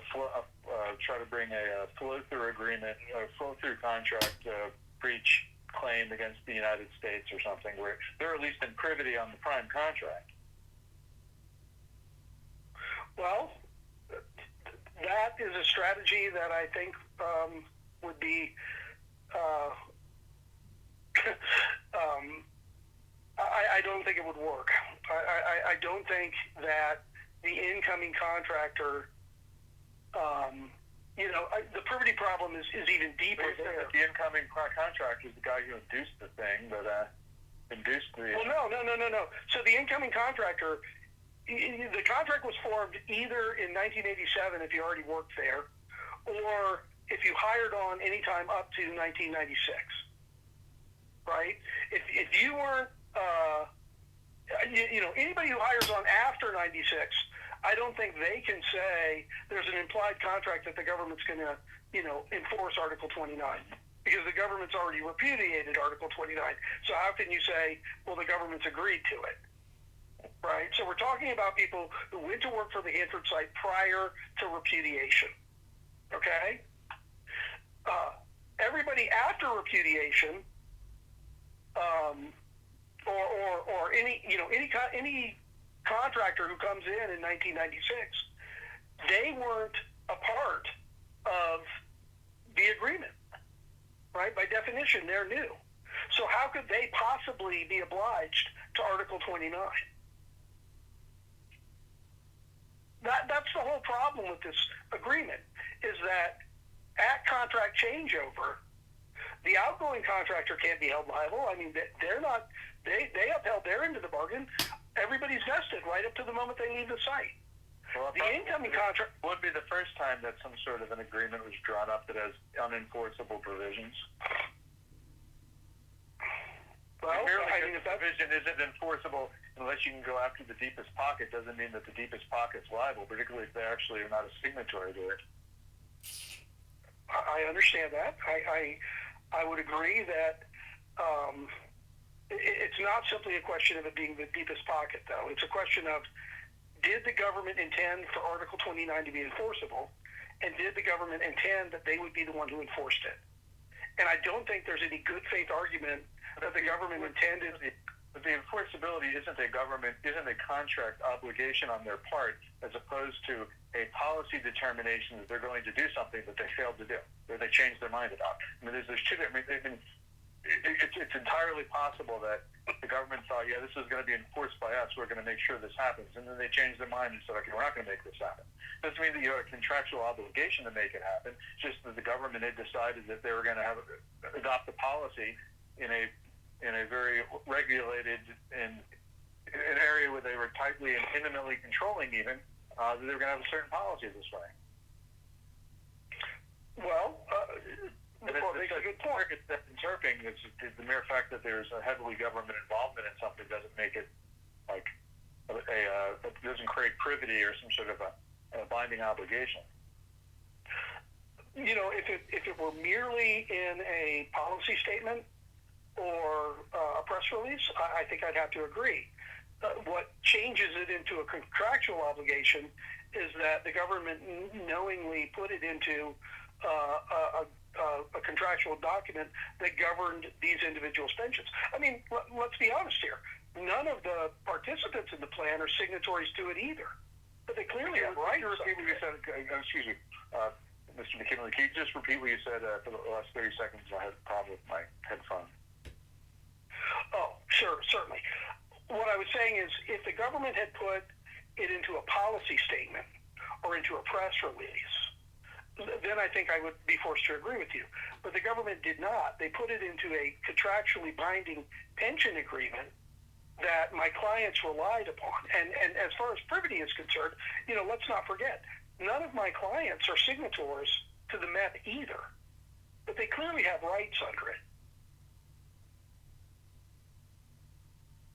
try to bring a flow-through agreement, a flow-through contract breach claim against the United States or something, where they're at least in privity on the prime contract. Well, that is a strategy that I think would be. I don't think it would work. I don't think that the incoming contractor, the privity problem is even deeper there. The incoming contractor is the guy who induced the thing, but induced the. Well, no. So the incoming contractor, the contract was formed either in 1987 if you already worked there, or if you hired on anytime up to 1996. Right? If you weren't, anybody who hires on after 96, I don't think they can say there's an implied contract that the government's going to, enforce Article 29, because the government's already repudiated Article 29. So how can you say, well, the government's agreed to it? Right? So we're talking about people who went to work for the Hanford site prior to repudiation. Okay? Everybody after repudiation, or any contractor who comes in 1996, they weren't a part of the agreement, right? By definition, they're new. So how could they possibly be obliged to Article 29? That's the whole problem with this agreement, is that at contract changeover, the outgoing contractor can't be held liable. I mean, they're not. They upheld their end of the bargain. Everybody's vested right up to the moment they leave the site. Well, the incoming contract would be the first time that some sort of an agreement was drawn up that has unenforceable provisions. Well, I mean, if that provision isn't enforceable unless you can go after the deepest pocket, doesn't mean that the deepest pocket's liable, particularly if they actually are not a signatory to it. I understand that. I would agree that it's not simply a question of it being the deepest pocket, though. It's a question of, did the government intend for Article 29 to be enforceable, and did the government intend that they would be the one who enforced it? And I don't think there's any good faith argument that the government intended. But the enforceability isn't a contract obligation on their part, as opposed to a policy determination that they're going to do something that they failed to do, or they changed their mind about. I mean, there's two. I mean, it's entirely possible that the government thought, yeah, this is going to be enforced by us, we're going to make sure this happens, and then they changed their mind and said, okay, we're not going to make this happen. Doesn't mean that you have a contractual obligation to make it happen, just that the government had decided that they were going to adopt a policy in a very regulated and an area where they were tightly and intimately controlling even, that they were going to have a certain policy this way. Well, and it's a good point. Interpreting is the mere fact that there's a heavily government involvement in something doesn't make it like it doesn't create privity or some sort of a binding obligation. If it were merely in a policy statement or a press release, I think I'd have to agree. What changes it into a contractual obligation is that the government knowingly put it into a contractual document that governed these individuals' pensions. I mean, let's be honest here. None of the participants in the plan are signatories to it either. But they clearly have rights. Repeat what you said. Excuse me, Mr. McKinley. Can you just repeat what you said for the last 30 seconds? I had a problem with my headphone. Oh, sure, certainly. What I was saying is, if the government had put it into a policy statement or into a press release, then I think I would be forced to agree with you. But the government did not. They put it into a contractually binding pension agreement that my clients relied upon. And as far as privity is concerned, let's not forget, none of my clients are signatories to the MEP either. But they clearly have rights under it.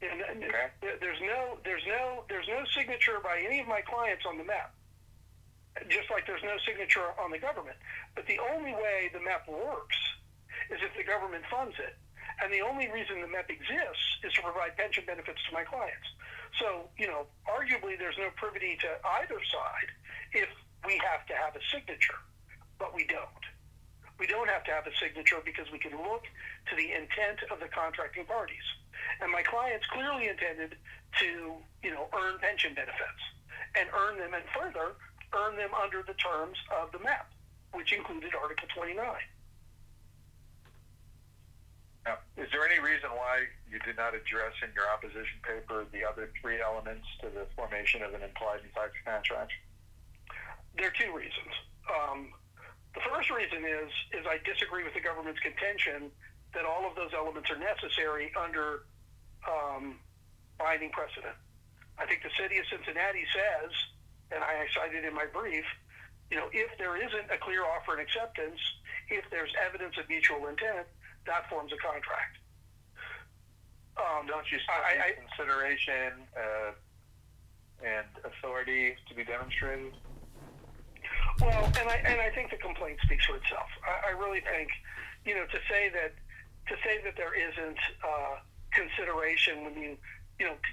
And there's no signature by any of my clients on the MEP. Just like there's no signature on the government. But the only way the MEP works is if the government funds it. And the only reason the MEP exists is to provide pension benefits to my clients. So, arguably there's no privity to either side if we have to have a signature, but we don't. We don't have to have a signature because we can look to the intent of the contracting parties. And my clients clearly intended to, earn pension benefits and earn them, and further, earn them under the terms of the MEP, which included Article 29. Now, is there any reason why you did not address in your opposition paper the other three elements to the formation of an implied and fact contract? There are two reasons. The first reason is I disagree with the government's contention that all of those elements are necessary under binding precedent. I think the city of Cincinnati says, and I cited in my brief, if there isn't a clear offer and acceptance, if there's evidence of mutual intent, that forms a contract. Don't you see consideration and authority to be demonstrated? Well, and I think the complaint speaks for itself. I really think, to say that there isn't consideration when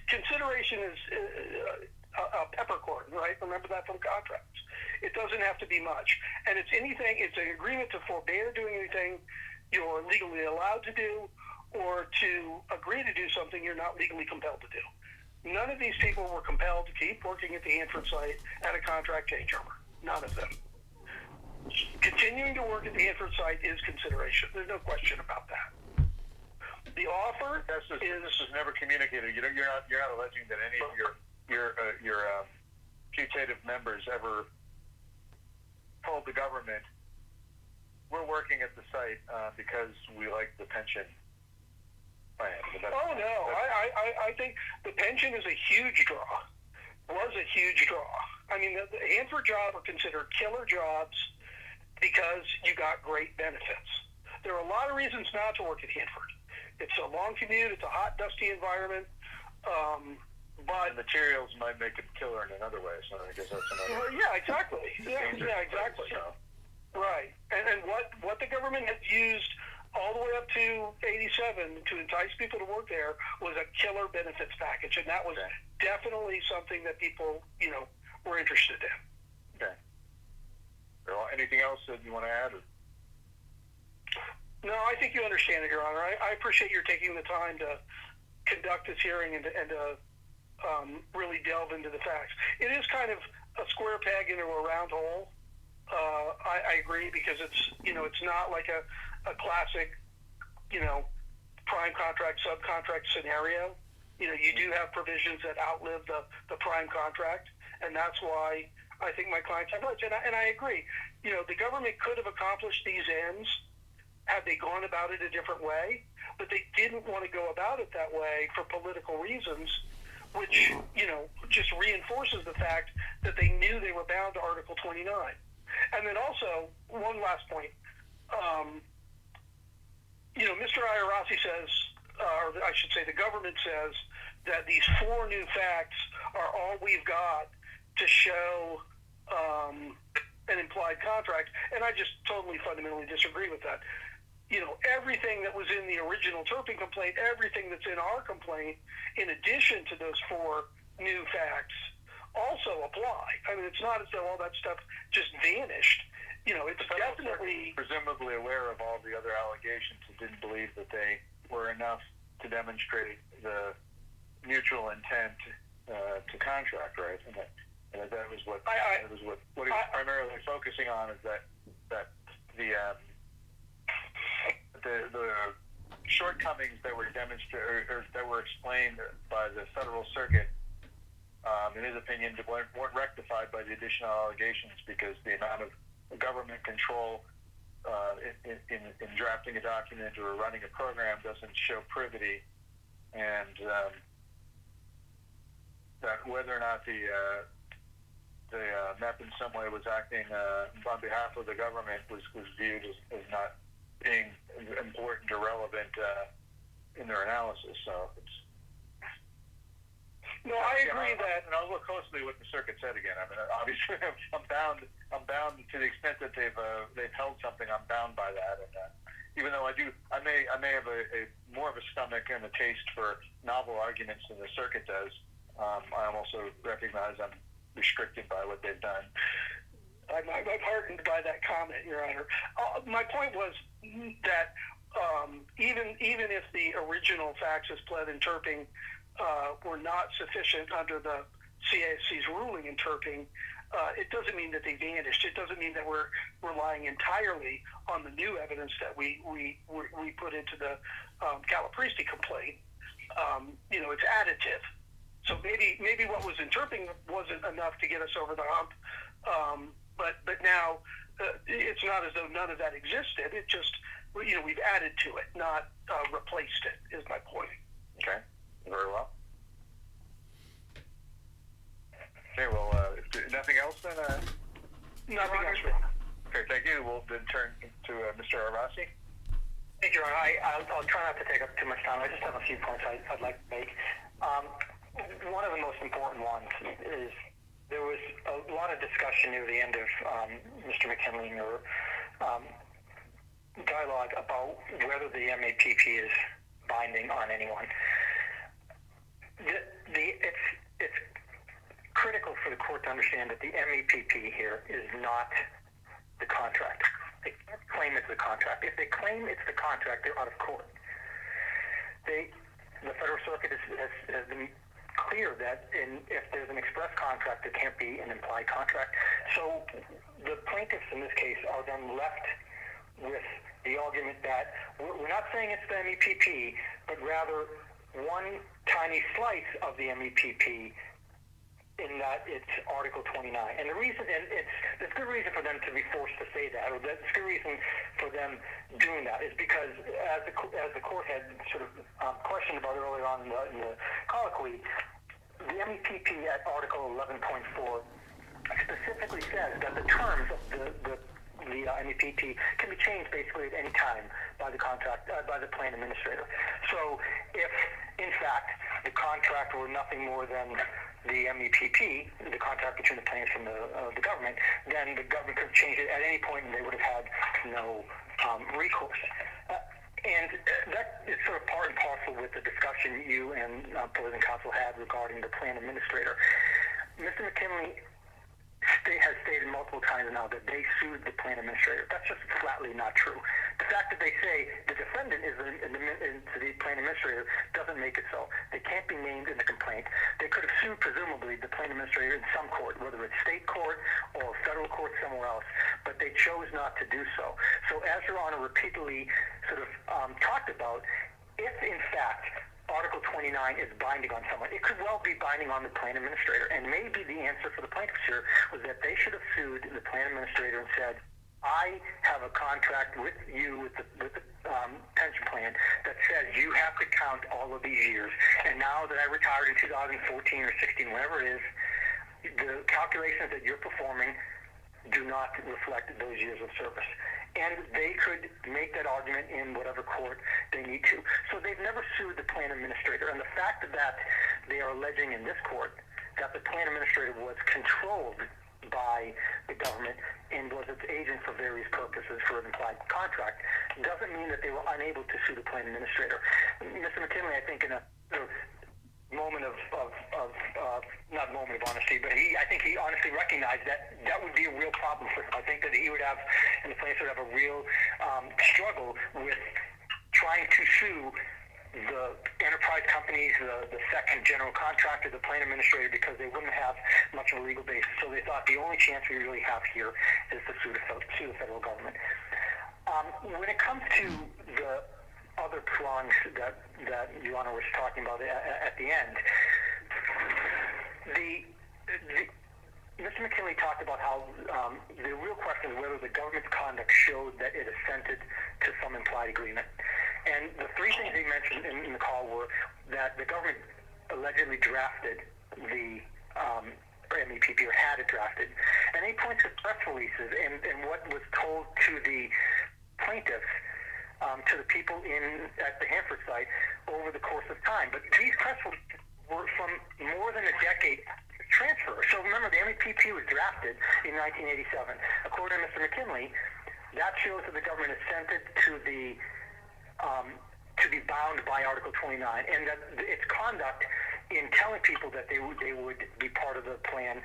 consideration is a peppercorn, right? Remember that from contracts. It doesn't have to be much, and it's an agreement to forbear doing anything you're legally allowed to do, or to agree to do something you're not legally compelled to do. None of these people were compelled to keep working at the Hanford site at a contract changeover. None of them. Continuing to work at the Hanford site is consideration. There's no question about that. The offer this is never communicated. You're not alleging that any of your putative members ever told the government, we're working at the site because we like the pension plan. Oh no, I think the pension is a huge draw. Was a huge draw. I mean, the Hanford job are considered killer jobs because you got great benefits. There are a lot of reasons not to work at Hanford. It's a long commute. It's a hot, dusty environment. But the materials might make it killer in another way. So I guess that's another. Well, yeah, exactly. Yeah, exactly. So. Right. And what the government has used all the way up to 87 to entice people to work there was a killer benefits package, and that was definitely something that people, were interested in. Okay. Anything else that you want to add? No, I think you understand it, Your Honor. I appreciate your taking the time to conduct this hearing and to really delve into the facts. It is kind of a square peg into a round hole. I agree, because it's not like a classic, prime contract, subcontract scenario. You do have provisions that outlive the prime contract, and that's why I think my clients have rights. And I agree. The government could have accomplished these ends had they gone about it a different way, but they didn't want to go about it that way for political reasons, which, just reinforces the fact that they knew they were bound to Article 29. And then also, one last point. Mr. Iorossi says, or I should say the government says, that these four new facts are all we've got to show an implied contract, and I just totally fundamentally disagree with that. Everything that was in the original Turpin complaint, everything that's in our complaint, in addition to those four new facts, also apply. I mean, it's not as though all that stuff just vanished. It's definitely... Presumably aware of all the other allegations and didn't believe that they were enough to demonstrate the mutual intent to contract, right? And that was what he was primarily focusing on, is that the shortcomings that were demonstrated or that were explained by the Federal Circuit, in his opinion, weren't rectified by the additional allegations, because the amount of government control in drafting a document or running a program doesn't show privity, and that whether or not the MEP in some way was acting on behalf of the government was viewed as not being important or relevant in their analysis. So it's... No, I agree that, and I'll look closely what the circuit said again. I mean, obviously, I'm bound to the extent that they've held something. I'm bound by that, and even though I may have a more of a stomach and a taste for novel arguments than the circuit does, I also recognize I'm restricted by what they've done. I'm heartened by that comment, Your Honor. My point was that even if the original facts as pled in Turping were not sufficient under the CASC's ruling in Turping, it doesn't mean that they vanished. It doesn't mean that we're relying entirely on the new evidence that we put into the Calapristi complaint. It's additive. So maybe what was in Turping wasn't enough to get us over the hump. But now it's not as though none of that existed. It just, we've added to it, not replaced it, is my point. Okay, very well. Okay, well, if nothing else then? Nothing else. Okay, thank you. We'll then turn to Mr. Arvasi. Thank you, Ron. I'll try not to take up too much time. I just have a few points I'd like to make. One of the most important ones is there was a lot of discussion near the end of Mr. McKinley and your dialogue about whether the MAPP is binding on anyone. It's critical for the court to understand that the MAPP here is not the contract. They can't claim it's the contract. If they claim it's the contract, they're out of court. The Federal Circuit has been clear that if there's an express contract, there can't be an implied contract. So the plaintiffs in this case are then left with the argument that we're not saying it's the MEPP, but rather one tiny slice of the MEPP in that it's Article 29. And the reason, there's good reason for them to be forced to say that, or there's good reason for them doing that, is because as the court had sort of questioned about earlier on in the colloquy, the MEPP at Article 11.4 specifically says that the terms of the MEPP can be changed basically at any time by the plan administrator. So if, in fact, the contract were nothing more than the MEPP, the contract between the plaintiffs and the government, then the government could change it at any point and they would have had no recourse. And that is sort of part and parcel with the discussion you and opposing counsel had regarding the plan administrator. Mr. McKinley has stated multiple times now that they sued the plan administrator. That's just flatly not true. The fact that they say the defendant is the plan administrator doesn't make it so. They can't be named in the complaint. They could have sued, presumably, the plan administrator in some court, whether it's state court or federal court somewhere else, but they chose not to do so. So as Your Honor repeatedly sort of talked about, if in fact Article 29 is binding on someone, it could well be binding on the plan administrator. And maybe the answer for the plaintiffs here was that they should have sued the plan administrator and said, I have a contract with you, with the pension plan that says you have to count all of these years. And now that I retired in 2014 or 16, whatever it is, the calculations that you're performing do not reflect those years of service. And they could make that argument in whatever court they need to. So they've never sued the plan administrator. And the fact that they are alleging in this court that the plan administrator was controlled by the government and was its agent for various purposes for an implied contract doesn't mean that they were unable to sue the plan administrator. Mr. McKinley, I think in a moment of not moment of honesty, but I think he honestly recognized that would be a real problem for him. I think that he would have, and the plaintiffs would have a real struggle with trying to sue the enterprise companies, the second general contractor, the plan administrator, because they wouldn't have much of a legal basis. So they thought the only chance we really have here is to sue the federal government. When it comes to the other prongs that Your Honor was talking about at the end, Mr. McKinley talked about how the real question is whether the government's conduct showed that it assented to some implied agreement. And the three things he mentioned in the call were that the government allegedly drafted the MEPP, or had it drafted. And he points to press releases and what was told to the plaintiffs, to the people at the Hanford site over the course of time. But these press releases were from more than a decade transfer. So remember, the MEPP was drafted in 1987. According to Mr. McKinley, that shows that the government assented to be bound by Article 29, and that its conduct in telling people that they would be part of the plan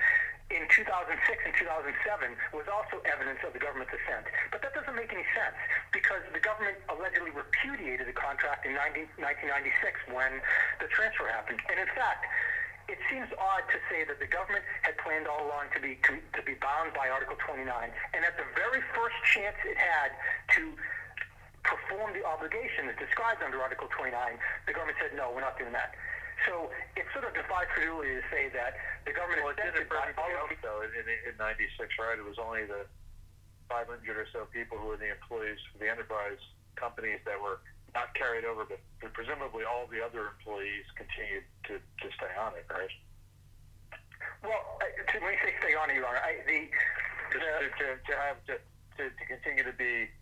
in 2006 and 2007 was also evidence of the government's assent. But that doesn't make any sense because the government allegedly repudiated the contract in 1996 when the transfer happened. And in fact, it seems odd to say that the government had planned all along to be bound by Article 29, and at the very first chance it had to perform the obligation as described under Article 29, the government said, no, we're not doing that. So it sort of defies credulity to say that the government... Well, it did it for everybody else, though, in 96, right? It was only the 500 or so people who were the employees for the enterprise companies that were not carried over, but presumably all the other employees continued to stay on it, right? Well, when you say stay on it, Your Honor, to continue to be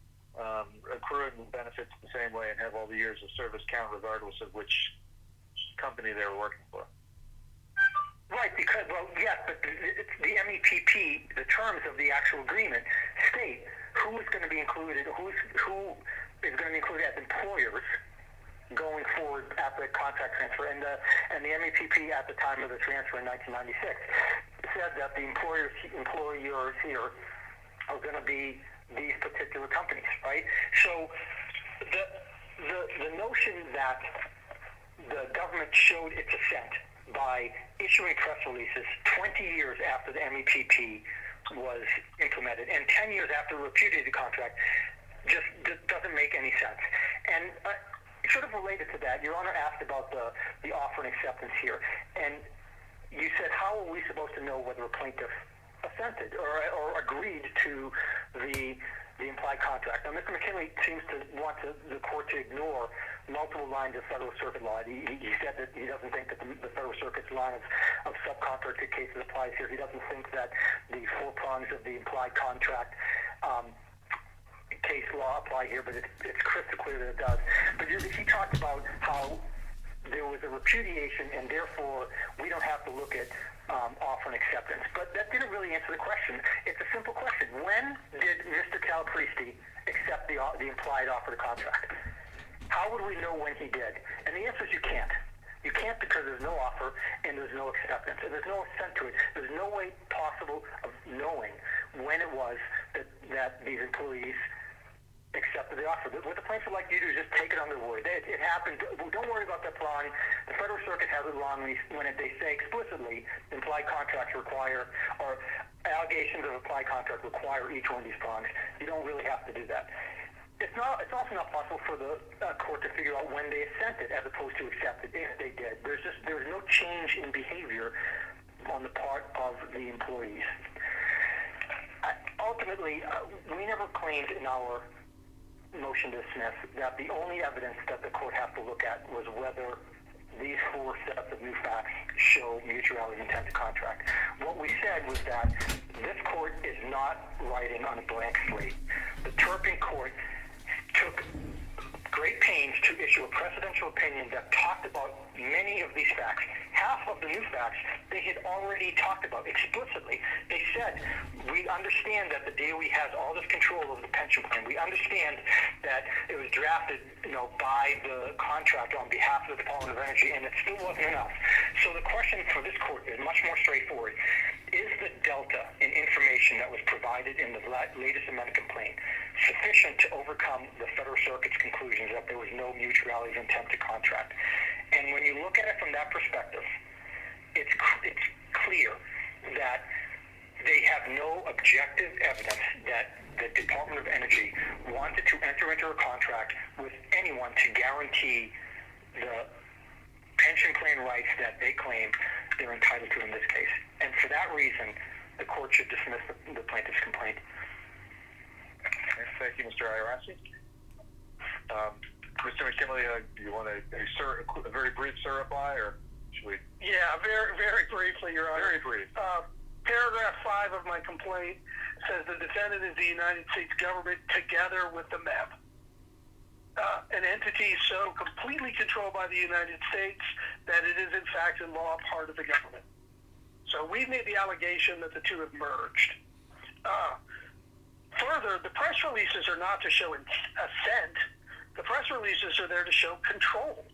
accruing benefits the same way and have all the years of service count regardless of which company they were working for. Right, because, well, yes, but the MEPP, the terms of the actual agreement state who is going to be included, who is going to be included as employers going forward after the contract transfer. And the MEPP at the time of the transfer in 1996 said that the employers here are going to be these particular companies, right? So the notion that the government showed its assent by issuing press releases 20 years after the MEPP was implemented and 10 years after repudiated the contract just doesn't make any sense. And sort of related to that, Your Honor asked about the offer and acceptance here. And you said, how are we supposed to know whether a plaintiff assented or agreed to the implied contract? Now, Mr. McKinley seems to want the court to ignore multiple lines of Federal Circuit law. He said that he doesn't think that the Federal Circuit's line of subcontracted cases applies here. He doesn't think that the four prongs of the implied contract case law apply here, but it's crystal clear that it does. But he talked about how there was a repudiation, and therefore we don't have to look at offer and acceptance. But that didn't really answer the question. It's a simple question. When did Mr. Calapristi accept the implied offer to contract? How would we know when he did? And the answer is you can't. You can't because there's no offer and there's no acceptance. And there's no assent to it. There's no way possible of knowing when it was that these employees accepted the offer. What the plaintiff would like you to do is just take it on their word. It happened. Don't worry about that prong. The Federal Circuit has it wrong when they say explicitly implied contracts require, or allegations of implied contract require each one of these prongs. You don't really have to do that. It's also not possible for the court to figure out when they assented as opposed to accepted if they did. There's no change in behavior on the part of the employees. Ultimately, we never claimed in our motion to dismiss that the only evidence that the court has to look at was whether these four sets of new facts show mutuality of intent to contract. What we said was that this court is not writing on a blank slate. The Turpin court took great pains to issue a precedential opinion that talked about many of these facts. Half of the new facts they had already talked about explicitly. They said, we understand that the DOE has all this control over the pension plan. We understand that it was drafted, by the contractor on behalf of the Department of Energy, and it still wasn't enough. So the question for this court is much more straightforward. Is the delta in information that was provided in the latest amended complaint sufficient to overcome the Federal Circuit's conclusions that there was no mutuality of intent to contract? And when you look at it from that perspective, it's clear that they have no objective evidence that the Department of Energy wanted to enter into a contract with anyone to guarantee the pension plan rights that they claim they're entitled to in this case. And for that reason, the court should dismiss the plaintiff's complaint. Thank you, Mr. Iorassi. Mr. McKinley, do you want a very brief reply, or should we? Yeah, very, very briefly, Your Honor. Very brief. Paragraph 5 of my complaint says the defendant is the United States government together with the MEP. An entity so completely controlled by the United States that it is in fact in law part of the government. So we've made the allegation that the two have merged. Further, the press releases are not to show assent. The press releases are there to show control,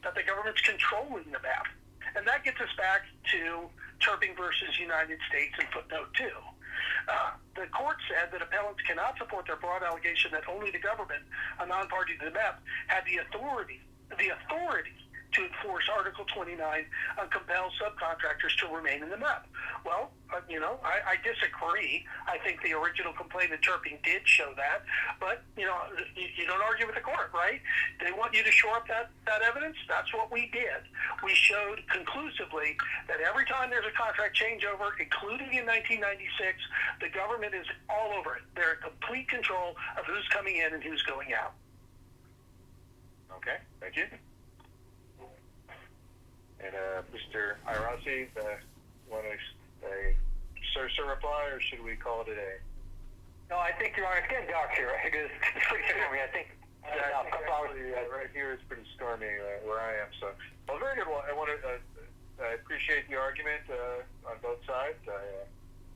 that the government's controlling the MEP. And that gets us back to Turping versus United States in footnote 2. The court said that appellants cannot support their broad allegation that only the government, a non-party to the MEP, had the authority to enforce Article 29 and compel subcontractors to remain in the MEP. Well, I disagree. I think the original complaint in Turping did show that, but, you don't argue with the court, right? They want you to shore up that evidence. That's what we did. We showed conclusively that every time there's a contract changeover, including in 1996, the government is all over it. They're in complete control of who's coming in and who's going out. Okay, thank you. And Mr. Irasi, want to sir reply, or should we call it a day? No, I think, Your Honor, it's getting dark here. It is pretty stormy. I think right here is pretty stormy where I am. So, well, very good. Well, I appreciate the argument on both sides.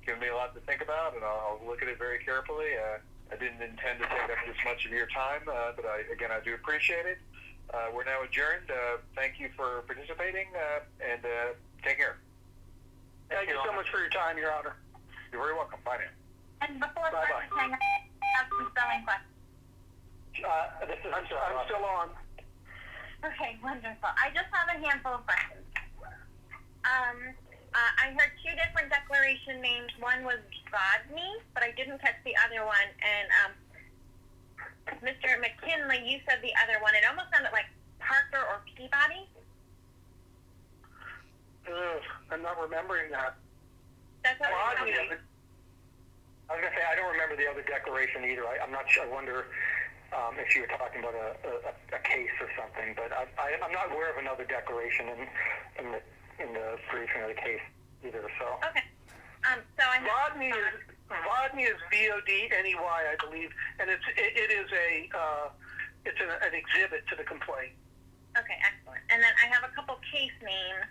Given me a lot to think about, and I'll look at it very carefully. I didn't intend to take up this much of your time, but I do appreciate it. We're now adjourned. Thank you for participating, and take care. Thank you so much for your time, Your Honor. You're very welcome. Bye now. And before Bye-bye. I have some spelling questions. I'm still on. Okay, wonderful. I just have a handful of questions. I heard two different declaration names. One was Vodney, but I didn't catch the other one. And Mr. McKinley, you said the other one. It almost sounded like Parker or Peabody. I'm not remembering that. That's what I Vodney. I was going to say, I don't remember the other declaration either. I'm not sure. I wonder if you were talking about a case or something, but I'm not aware of another declaration in the briefing of the case either. So. Okay. So I have Vodney is Vodney, I believe, and it's an exhibit to the complaint. Okay, excellent. And then I have a couple case names.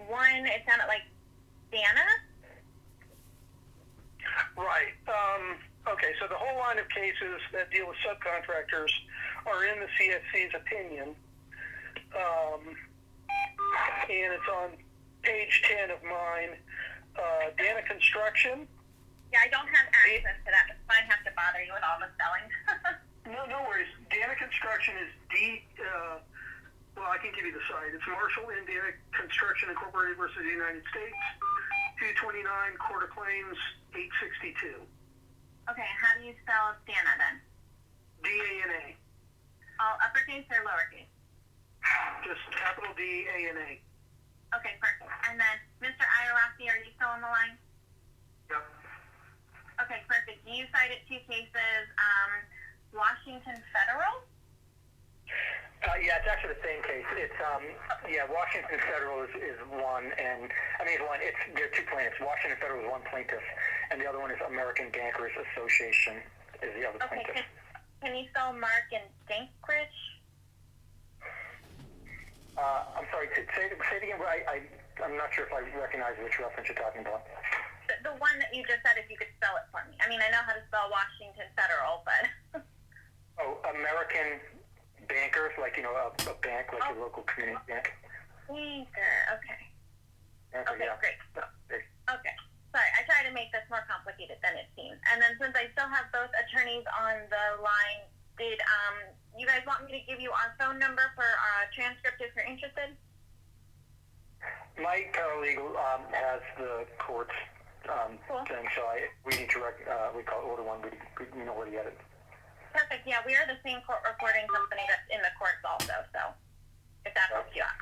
One, it sounded like Dana. Right. Okay, so the whole line of cases that deal with subcontractors are in the CSC's opinion. And it's on page 10 of mine. Dana Construction. Yeah, I don't have access to that. That's why I have to bother you with all the spelling. No worries. Dana Construction is well, I can give you the site. It's Marshall and Dana Construction Incorporated versus the United States, 229 Court of Claims, 862. Okay, how do you spell Dana then? D-A-N-A. All uppercase or lowercase? Just capital D-A-N-A. Okay, perfect. And then, Mr. Iorassi, are you still on the line? Yep. Okay, perfect. You cited two cases, Washington Federal? Yeah, it's actually the same case. It's Washington Federal is one, and there are two plaintiffs. Washington Federal is one plaintiff, and the other one is American Bankers Association is the other Okay, plaintiff. can you spell Mark and Dankridge? I'm sorry. Say it again. I'm not sure if I recognize which reference you're talking about. The one that you just said, if you could spell it for me. I mean, I know how to spell Washington Federal, but American Bankers, like a bank, like a local community bank. Banker. Okay. Banker, Okay, yeah. great. Yeah. Okay. Sorry, I try to make this more complicated than it seems. And then since I still have both attorneys on the line, did you guys want me to give you our phone number for a transcript if you're interested? My paralegal has the court's thing, so we need to we call it order one. We know where to get it. Perfect. Yeah, we are the same court recording company that's in the courts also. So if that helps you out.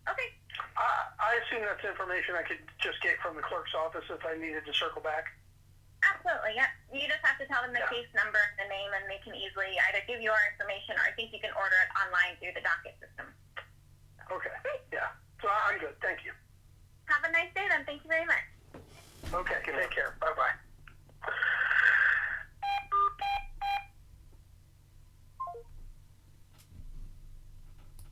Okay. I assume that's information I could just get from the clerk's office if I needed to circle back. Absolutely. Yeah. You just have to tell them the case number and the name, and they can easily either give you our information, or I think you can order it online through the docket system